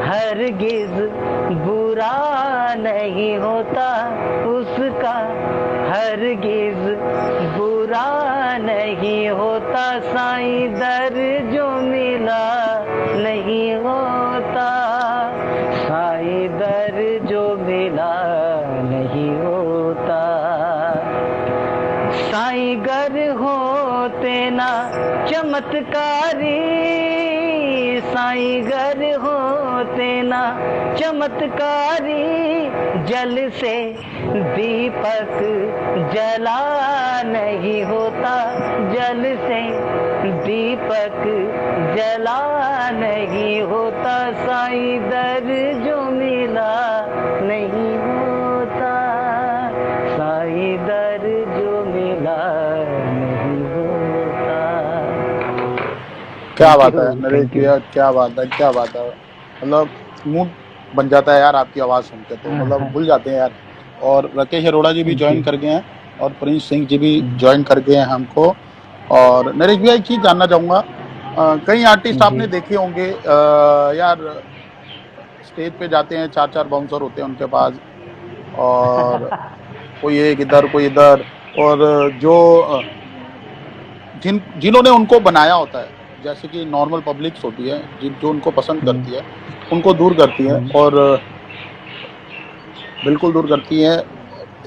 हरगिज बुरा नहीं होता, उसका हरगिज बुरा नहीं होता। साईं दर जो मिला नहीं होता, साईं दर जो मिला नहीं होता। साईं गर होते ना चमत्कारी, साईं गर होते ना चमत्कारी, जल से दीपक जला नहीं होता, जल से दीपक जला नहीं होता। साईं दर जो मिला नहीं होता, साईं दर जो मिला नहीं होता। क्या बात है नरेश भैया, क्या बात है, क्या बात है। मतलब मूड बन जाता है यार आपकी आवाज़ सुन के, तो मतलब भूल जाते हैं यार। और राकेश अरोड़ा जी भी ज्वाइन कर गए हैं और प्रिंस सिंह जी भी ज्वाइन कर गए हैं हमको। और नरेश भैया एक चीज़ जानना चाहूँगा, कई आर्टिस्ट आपने देखे होंगे यार, स्टेज पे जाते हैं, 4-4 बाउंसर होते हैं उनके पास, और कोई एक इधर कोई इधर, और जो जिन्होंने उनको बनाया होता है, जैसे कि नॉर्मल पब्लिक्स होती है जो उनको पसंद करती है, उनको दूर करती है, और बिल्कुल दूर करती है।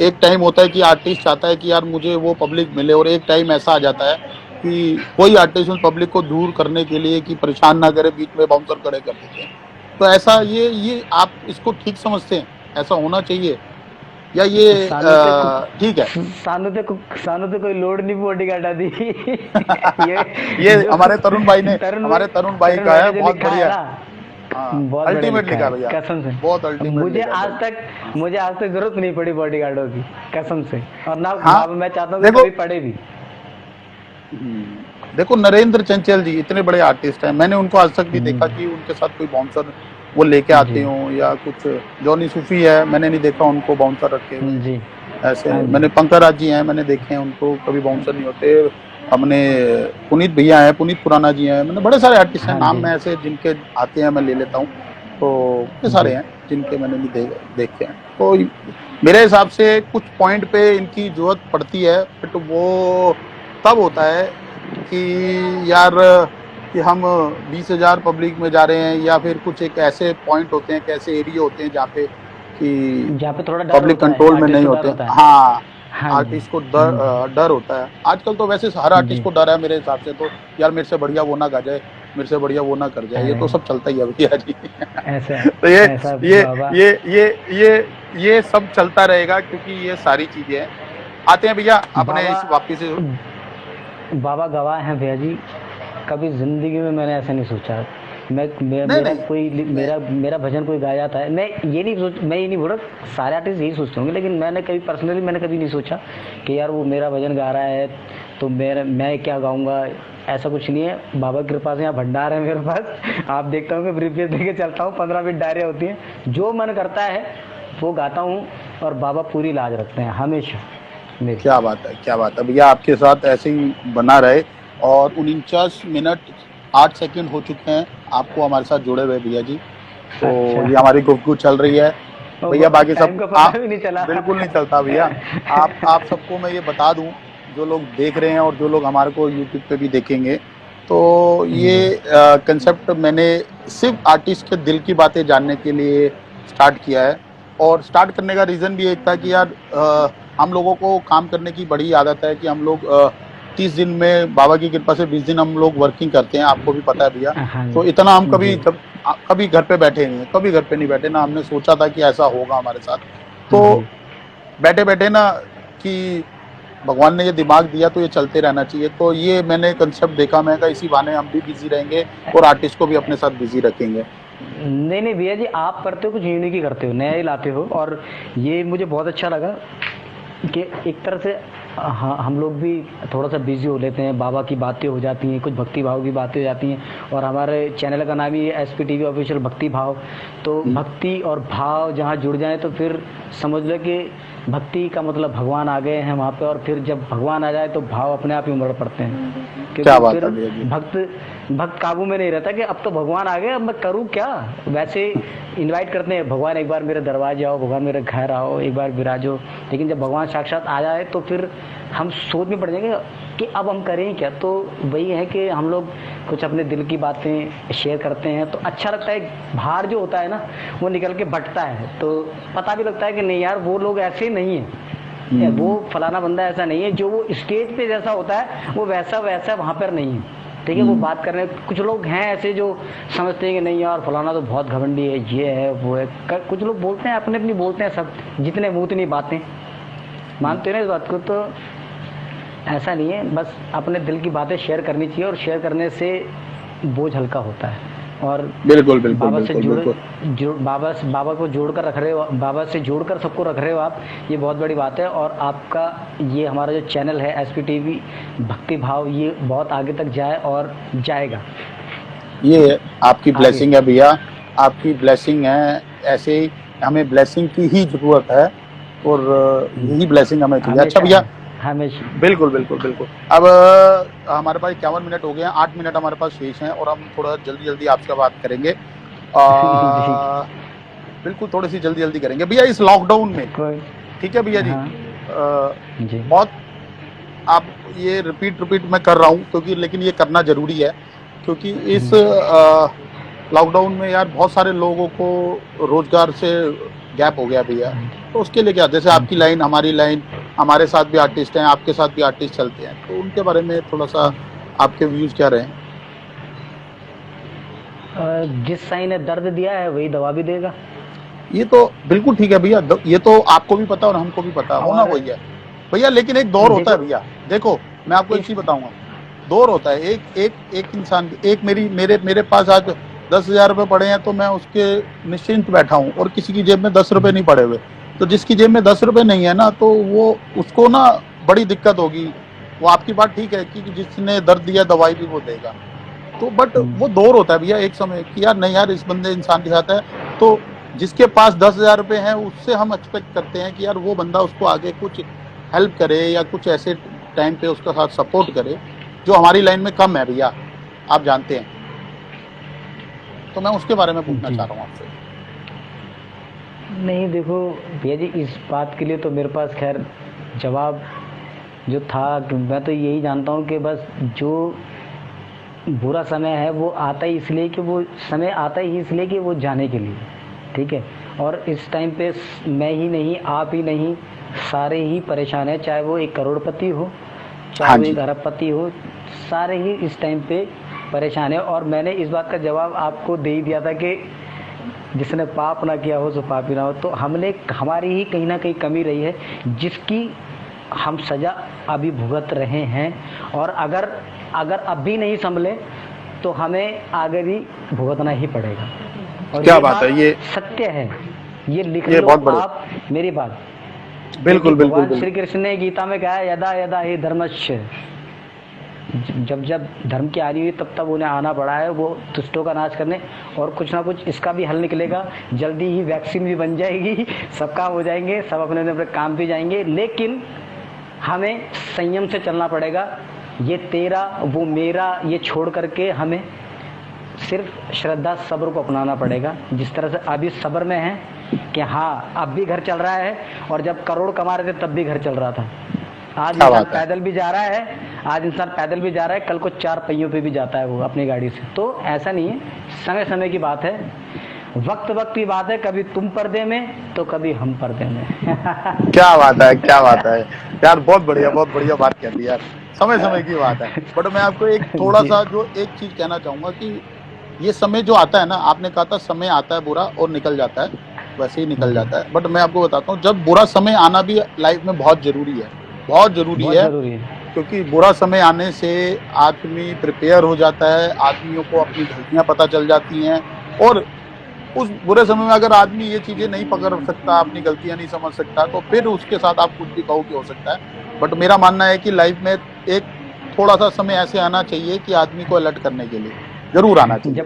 एक टाइम होता है कि आर्टिस्ट चाहता है कि यार मुझे वो पब्लिक मिले, और एक टाइम ऐसा आ जाता है कि कोई आर्टिस्ट उस पब्लिक को दूर करने के लिए कि परेशान ना करे, बीच में बाउंसर खड़े कर देते हैं। तो ऐसा ये आप इसको ठीक समझते हैं, ऐसा होना चाहिए, या ये ठीक है? सानू तो कोई लोड नहीं बॉडीगार्ड आदि। ये हमारे तरुण भाई ने, हमारे तरुण भाई का है, बहुत बढ़िया, अल्टीमेट लिखा भैया, कसम से। बहुत अल्टीमेट। मुझे आज तक जरूरत नहीं पड़ी बॉडीगार्डों की, कसम से। और ना मैं चाहता हूँ कभी पड़े भी। देखो नरेंद्र चंचल जी इतने बड़े आर्टिस्ट हैं, मैंने उनको आज तक भी देखा कि उनके साथ कोई बाउंसर वो लेके आते हो, या कुछ जॉनी सूफी है, मैंने नहीं देखा उनको बाउंसर रखे हुए ऐसे। मैंने पंकज जी हैं, मैंने देखे हैं, उनको कभी बाउंसर नहीं होते। हमने पुनीत भैया हैं, पुनीत खुराना जी हैं, मैंने बड़े सारे आर्टिस्ट हैं, नाम में ऐसे जिनके आते हैं मैं ले लेता हूँ, तो बहुत सारे हैं जिनके मैंने नहीं देखे हैं। तो मेरे हिसाब से कुछ पॉइंट पे इनकी जरूरत पड़ती है, बट वो तब होता है कि यार कि हम 20,000 पब्लिक में जा रहे हैं, या फिर कुछ एक ऐसे पॉइंट होते हैं, ऐसे एरिया होते हैं जहाँ पे थोड़ा पब्लिक कंट्रोल में नहीं होते। हाँ, आर्टिस्ट को डर होता है। आजकल तो वैसे हर आर्टिस्ट को डर है मेरे हिसाब से, तो यार मेरे से बढ़िया वो ना गा जाए, मेरे से बढ़िया वो ना कर जाए, ये तो सब चलता ही है भैया जी। तो ये सब चलता रहेगा, क्योंकि ये सारी चीजें आते हैं भैया अपने इस वापिस। बाबा गवाह हैं भैया जी, कभी जिंदगी में मैंने ऐसा नहीं सोचा। मेरा भजन कोई गाया जाता है, मैं ये नहीं बोल रहा सारे आर्टिस्ट यही सोचते होंगे, लेकिन मैंने कभी नहीं सोचा कि यार वो मेरा भजन गा रहा है तो मैं क्या गाऊंगा। ऐसा कुछ नहीं है, बाबा की कृपा से यहाँ भंडार है मेरे पास। आप देखता हूँ कि ब्रीफकेस लेके चलता हूँ, 15 मिनट डायरिया होती है, जो मन करता है वो गाता हूँ, और बाबा पूरी लाज रखते हैं हमेशा। क्या बात है, क्या बात है भैया, आपके साथ ऐसे ही बना रहे। और 49 मिनट 8 सेकंड हो चुके हैं आपको हमारे साथ जुड़े हुए भैया जी। तो ये हमारी गुफ्तगू चल रही है भैया, बाकी सब बिल्कुल नहीं चलता भैया। आप सबको मैं ये बता दूं, जो लोग देख रहे हैं और जो लोग हमारे को यूट्यूब पे भी देखेंगे, तो ये कंसेप्ट मैंने सिर्फ आर्टिस्ट के दिल की बातें जानने के लिए स्टार्ट किया है। और स्टार्ट करने का रीज़न भी एक था कि यार हम लोगों को काम करने की बड़ी आदत है कि हम लोग 30 दिन में बाबा की कृपा से 20 दिन हम लोग वर्किंग करते हैं, आपको भी पता है भैया। तो इतना हम कभी घर पे बैठे नहीं, कभी घर पे नहीं बैठे ना। हमने सोचा था कि ऐसा होगा हमारे साथ, तो बैठे बैठे ना कि भगवान ने ये दिमाग दिया तो ये चलते रहना चाहिए। तो ये मैंने कंसेप्ट देखा, मैं कहा इसी बहाने हम भी बिजी रहेंगे और आर्टिस्ट को भी अपने साथ बिजी रखेंगे। नहीं नहीं भैया जी, आप करते हो कुछ यूनिक ही करते हो, नया ही लाते हो, और ये मुझे बहुत अच्छा लगा कि एक तरह से हाँ, हम लोग भी थोड़ा सा बिजी हो लेते हैं, बाबा की बातें हो जाती हैं, कुछ भक्ति भाव की बातें हो जाती हैं, और हमारे चैनल का नाम ही है SPTV ऑफिशियल भक्ति भाव। तो भक्ति और भाव जहाँ जुड़ जाए तो फिर समझ लो कि भक्ति का मतलब भगवान आ गए हैं वहाँ पे, और फिर जब भगवान आ जाए तो भाव अपने आप ही उमड़ पड़ते हैं, क्या क्योंकि बात फिर है भैया जी। भक्त काबू में नहीं रहता कि अब तो भगवान आ गए, अब मैं करूँ क्या। वैसे इनवाइट करते हैं, भगवान एक बार मेरे दरवाजे आओ, भगवान मेरे घर आओ, एक बार विराजो, लेकिन जब भगवान साक्षात आ जाए तो फिर हम सोच में पड़ जाएंगे कि अब हम करें क्या। तो वही है कि हम लोग कुछ अपने दिल की बातें शेयर करते हैं तो अच्छा लगता है, बाहर जो होता है ना वो निकल के बटता है, तो पता भी लगता है कि नहीं यार वो लोग ऐसे नहीं है, वो फलाना बंदा ऐसा नहीं है, जो वो स्टेज पे जैसा होता है वो वैसा वैसा वहाँ पर नहीं है। ठीक है, वो बात कर रहे हैं, कुछ लोग हैं ऐसे जो समझते हैं कि नहीं यार फलाना तो बहुत घमंडी है, ये है वो है, कुछ लोग बोलते हैं अपने अपनी बोलते हैं, सब जितने मुँह उतनी बातें, मानते हो ना इस बात को। तो ऐसा नहीं है, बस अपने दिल की बातें शेयर करनी चाहिए, और शेयर करने से बोझ हल्का होता है। और बिल्कुल बिल्कुल बाबा से बिल्कुल जुड़ बाबा को जोड़कर रख रहे हो, बाबा से जोड़कर सबको रख रहे हो आप, ये बहुत बड़ी बात है। और आपका ये हमारा जो चैनल है SPTV भक्ति भाव, ये बहुत आगे तक जाए और जाएगा। ये आपकी आगे ब्लेसिंग है भैया, आपकी ब्लेसिंग है। ऐसे ही हमें ब्लेसिंग की ही जरूरत है, और यही ब्लेसिंग हमें चाहिए। अच्छा हमेशा भैया, है, हमेशा। बिल्कुल बिल्कुल बिल्कुल। अब हमारे पास 51 मिनट हो गए हैं, 8 मिनट हमारे पास शेष हैं, और हम थोड़ा जल्दी जल्दी आपसे बात करेंगे। जी बिल्कुल थोड़ी सी जल्दी जल्दी करेंगे भैया इस लॉकडाउन में। कोई। ठीक है भैया जी। हाँ जी बहुत आप ये रिपीट मैं कर रहा हूँ क्योंकि, लेकिन ये करना जरूरी है, क्योंकि इस लॉकडाउन में यार बहुत सारे लोगों को रोजगार से गैप हो गया भैया। तो उसके लिए क्या, जैसे आपकी लाइन, हमारी लाइन, हमारे साथ भी आर्टिस्ट हैं, आपके साथ भी आर्टिस्ट चलते हैं, तो उनके बारे में थोड़ा सा आपके व्यूज क्या रहे? जिस साईं ने दर्द दिया है वही दवा भी देगा। ये तो बिल्कुल ठीक है भैया, ये तो आपको भी पता और हमको भी पता, होना और वही है भैया। लेकिन एक दौर होता है देखो भैया, देखो मैं आपको एक चीज बताऊंगा, दौर होता है। एक इंसान, एक मेरे पास आज 10,000 रुपए पड़े हैं तो मैं उसके निश्चिंत बैठा हूँ, और किसी की जेब में 10 रुपए नहीं पड़े हुए। तो जिसकी जेब में 10 रुपए नहीं है ना, तो वो उसको ना बड़ी दिक्कत होगी। वो आपकी बात ठीक है कि जिसने दर्द दिया दवाई भी वो देगा, तो बट वो दौर होता है भैया एक समय कि यार नहीं यार इस बंदे इंसान के साथ है, तो जिसके पास 10,000 रुपए हैं उससे हम एक्सपेक्ट करते हैं कि यार वो बंदा उसको आगे कुछ हेल्प करे, या कुछ ऐसे टाइम पे उसका साथ सपोर्ट करे जो हमारी लाइन में कम है भैया, आप जानते हैं। तो मैं उसके बारे में पूछना जी चाह रहा हूँ आपसे। नहीं देखो भैया जी, इस बात के लिए तो मेरे पास खैर जवाब जो था कि मैं तो यही जानता हूँ कि बस जो बुरा समय है वो आता ही इसलिए कि वो समय आता ही इसलिए कि वो जाने के लिए। ठीक है, और इस टाइम पे मैं ही नहीं, आप ही नहीं, सारे ही परेशान हैं, चाहे वो एक करोड़पति हो, चाहे हाँ वो जी। एक अरबपति हो, सारे ही इस टाइम पे परेशान है। और मैंने इस बात का जवाब आपको दे ही दिया था कि जिसने पाप ना किया हो सो पापी ना हो। तो हमारी ही कहीं ना कहीं कमी रही है, जिसकी हम सजा अभी भुगत रहे हैं, और अगर अभी नहीं संभले तो हमें आगे भी भुगतना ही पड़ेगा। और क्या ये बात है, ये सत्य है, ये लिख ये लो बहुत बड़े, आप मेरी बात। बिल्कुल क्योंकि बिल्कुल भगवान श्री बिल्कुल। कृष्ण ने गीता में कहा है यदा यदा ही धर्मस्य, जब जब धर्म की आनी हुई तब तब उन्हें आना पड़ा है वो दुष्टों का नाश करने, और कुछ ना कुछ इसका भी हल निकलेगा। जल्दी ही वैक्सीन भी बन जाएगी, सब काम हो जाएंगे, सब अपने अपने काम भी जाएंगे, लेकिन हमें संयम से चलना पड़ेगा। ये तेरा वो मेरा ये छोड़ करके हमें सिर्फ श्रद्धा सब्र को अपनाना पड़ेगा। जिस तरह से अभी सब्र में है कि हाँ अब भी घर चल रहा है, और जब करोड़ कमा रहे थे तब भी घर चल रहा था। आज क्या इंसान बात है, पैदल भी जा रहा है, आज इंसान पैदल भी जा रहा है, कल को 4 पहियों पे भी जाता है वो अपनी गाड़ी से। तो ऐसा नहीं है, समय समय की बात है, वक्त वक्त की बात है, कभी तुम पर्दे में तो कभी हम पर्दे में। क्या बात है, क्या बात है यार, बहुत बढ़िया बात कह दी यार, समय समय की बात है। बट मैं आपको एक थोड़ा जी सा जो एक चीज कहना चाहूंगा कि ये समय जो आता है ना, आपने कहा था समय आता है बुरा और निकल जाता है, वैसे ही निकल जी जाता है। बट मैं आपको बताता हूँ, जब बुरा समय आना भी लाइफ में बहुत जरूरी है, बहुत जरूरी बहुत है। जरूरी है। क्योंकि बुरा समय आने से आदमी प्रिपेयर हो जाता है, आदमियों को अपनी गलतियां पता चल जाती हैं, और उस बुरे समय में अगर आदमी ये चीजें नहीं पकड़ सकता, अपनी गलतियां नहीं समझ सकता, तो फिर उसके साथ आप कुछ भी कहो कि हो सकता है। बट मेरा मानना है कि लाइफ में एक थोड़ा सा समय ऐसे आना चाहिए कि आदमी को अलर्ट करने के लिए जरूर आना चाहिए।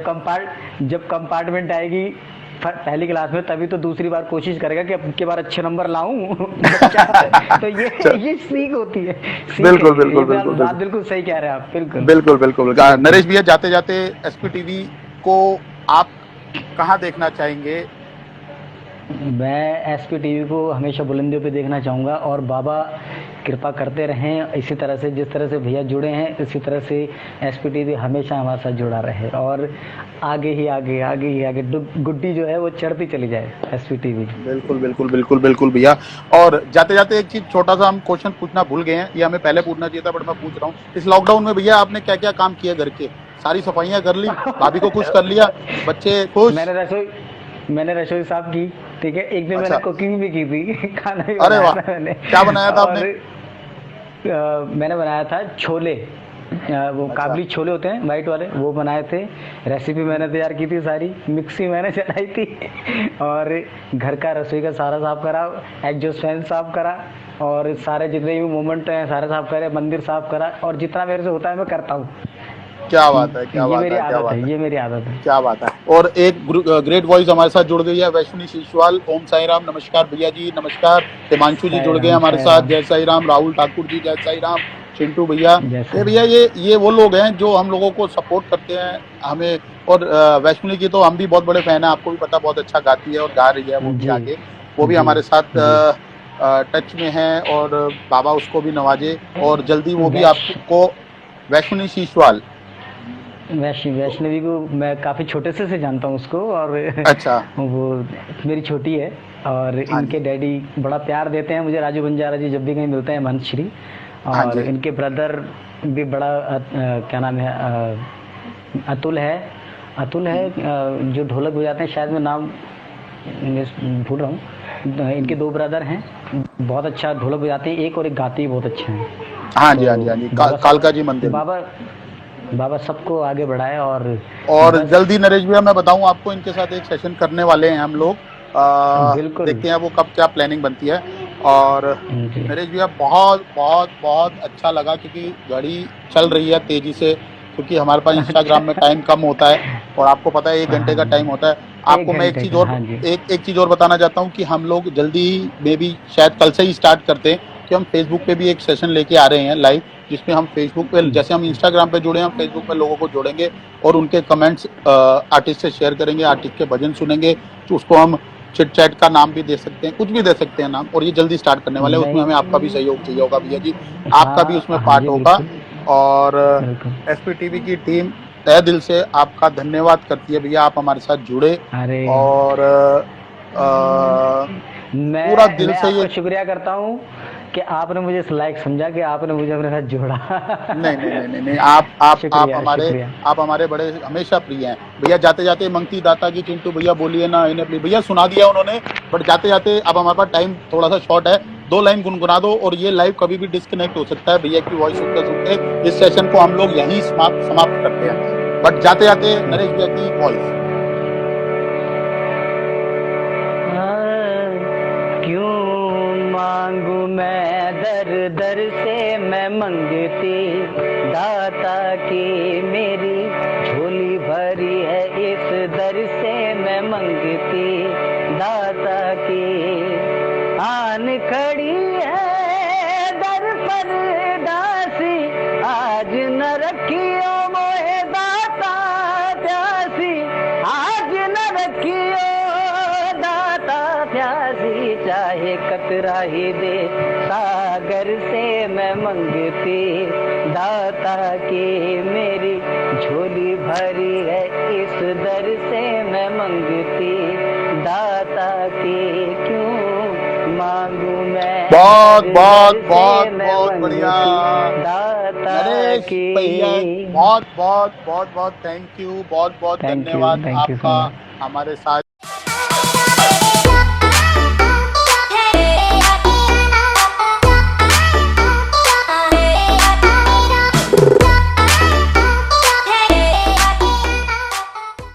जब कंपार्टमेंट आएगी पहली क्लास में, तभी तो दूसरी बार कोशिश करेगा कि अब की बार अच्छे नंबर लाऊं बच्चा। तो ये सीख होती है, सीख है बिल्कुल ये बिल्कुल बात बिल्कुल बात बिल्कुल बिल्कुल सही कह रहे हैं आप, बिल्कुल बिल्कुल बिल्कुल। बिल्कुल। नरेश भैया, जाते जाते एसपी टीवी को आप कहाँ देखना चाहेंगे? मैं एसपी टीवी को हमेशा बुलंदियों पे देखना चाहूँगा, और बाबा कृपा करते रहें इसी तरह से, जिस तरह से भैया जुड़े हैं इसी तरह से एसपी टीवी हमेशा हमारे साथ जुड़ा रहे, और आगे ही आगे आगे ही आगे गुड्डी जो है वो चढ़ती चली जाए एसपी टीवी। बिल्कुल बिल्कुल बिल्कुल बिल्कुल भैया। और जाते जाते एक चीज छोटा सा हम क्वेश्चन पूछना भूल गए हैं, ये हमें पहले पूछना चाहिए था बट मैं पूछ रहा हूँ, इस लॉकडाउन में भैया आपने क्या क्या काम किए घर के? सारी सफाइयां कर ली, भाभी को खुश कर लिया, बच्चे खुश? मैंने रसोई साफ की, ठीक है। एक दिन मैंने अच्छा, कुकिंग भी की थी खाना भी अरे बनाया वाह, था मैंने। क्या बनाया था और आपने? मैंने बनाया था छोले, वो अच्छा काबली छोले होते हैं वाइट वाले, वो बनाए थे। रेसिपी मैंने तैयार की थी सारी, मिक्सी मैंने चलाई थी और घर का रसोई का सारा साफ करा, एग्जॉस्ट फैन साफ करा, और सारे जितने भी मोमेंट हैं सारे साफ करे, मंदिर साफ करा, और जितना मेरे से होता है मैं करता हूँ। क्या बात है, क्या ये बात मेरी है, क्या आदत बात है, है, ये मेरी आदत है। क्या बात है। और एक ग्रेट वॉइस हमारे साथ जुड़ गई है, वैष्णवी शिशवाल। ओम साई राम, नमस्कार भैया जी, नमस्कार। हिमांशु जी जुड़ गए हमारे साई साथ, राम जय साई राम। राहुल ठाकुर जी, जय साई राम। चिंटू भैया, जैसा ये भैया ये वो लोग हैं जो हम लोगों को सपोर्ट करते हैं हमें। और वैष्णवी की तो हम भी बहुत बड़े फैन हैं, आपको भी पता, बहुत अच्छा गाती है और गा रही है वो भी जी आगे। वो भी जी हमारे साथ जी। टच में है, और बाबा उसको भी नवाजे, और जल्दी वो भी वैश आपको। वैष्णवी शिशवाल, वैष्णवी को मैं काफ़ी छोटे से जानता हूँ उसको, और अच्छा, वो मेरी छोटी है, और हाँ इनके जी, डैडी बड़ा प्यार देते हैं मुझे, राजू बंजारा जी जब भी कहीं मिलते हैं, महंत श्री। हाँ और जी, इनके ब्रदर भी बड़ा क्या नाम है, अतुल है, जो ढोलक बजाते हैं, शायद मैं नाम भूल रहा हूँ। इनके दो ब्रदर हैं, बहुत अच्छा ढोलक बजाते हैं, एक और एक गाते ही बहुत अच्छे हैं। हाँ तो जी, हाँ जी, हाँ जी, बाबा सब कालका जी मंदिर में। बाबा बाबा सबको आगे बढ़ाए, और और बस। जल्दी नरेश भैया मैं बताऊं आपको, इनके साथ एक सेशन करने वाले हैं हम लोग। बिल्कुल देखते हैं वो कब क्या प्लानिंग बनती है। और जी। नरेश भैया, बहुत बहुत बहुत अच्छा लगा, क्योंकि घड़ी चल रही है तेजी से, क्योंकि हमारे पास अच्छा। इंस्टाग्राम में टाइम कम होता है, और आपको पता है 1 घंटे का टाइम होता है। हाँ, एक आपको मैं एक घंटे चीज का, और हाँ जी। एक चीज और बताना चाहता हूँ कि हम लोग जल्दी ही, मे बी शायद कल से ही स्टार्ट करते हैं, कि हम फेसबुक पे भी एक सेशन लेके आ रहे हैं लाइव, जिसमें हम फेसबुक पे, जैसे हम इंस्टाग्राम पे जुड़े हैं, हम फेसबुक पे लोगों को जोड़ेंगे और उनके कमेंट्स आर्टिस्ट से शेयर करेंगे, आर्टिस्ट के भजन सुनेंगे। तो उसको हम चिट चैट का नाम भी दे सकते हैं, कुछ भी दे सकते हैं नाम, और ये जल्दी स्टार्ट करने वाले हैं। उसमें हमें आपका भी नहीं, सहयोग चाहिए होगा भैया जी, आपका भी हाँ उसमें हाँ पार्ट जी, होगा। बिल्कुल और बिल्कुल। एसपी टीवी की टीम तहे दिल से आपका धन्यवाद करती है भैया, आप हमारे साथ जुड़े। अरे, और पूरा मैं दिल मैं से ये, आपका शुक्रिया करता हूँ कि आपने मुझे इस लायक समझा, कि आपने मुझे अपने साथ जोड़ा। नहीं नहीं नहीं नहीं नहीं, आप शुक्रिया हमारे, शुक्रिया। आप हमारे बड़े हमेशा प्रिय हैं भैया। जाते जाते मंगती दाता की चिंटू भैया बोलिए ना, इन्हें प्लीज भैया, सुना दिया उन्होंने, बट जाते जाते अब हमारे पास टाइम थोड़ा सा शॉर्ट है, 2 लाइन गुनगुना दो, और ये लाइव कभी भी डिस्कनेक्ट हो सकता है। भैया की वॉइस सुनते सुनते इस सेशन को हम लोग यहीं समाप्त करते हैं। बट जाते जाते नरेश भैया की वॉइस। क्यों मांगू मैं दर दर से, मैं मंगती दाता की मेरी झोली भरी है, इस दर से मैं मंगती दाता की। आन खड़ी है दर पर दासी, आज न रखियो मोहे दाता प्यासी, आज न रखियो दाता प्यासी, चाहे कतरा ही दे सागर से, मैं मंगती दाता की मेरी झोली भरी है, इस दर से मैं मंगती दाता की। क्यों मांगू मैं बहुत दर बहुत दर से, बहुत मैं बहुत बढ़िया मंगती दाता नरेश की। भैया, बहुत बहुत बहुत बहुत थैंक यू, बहुत बहुत थैंक यू धन्यवाद सो आपका मच। हमारे साथ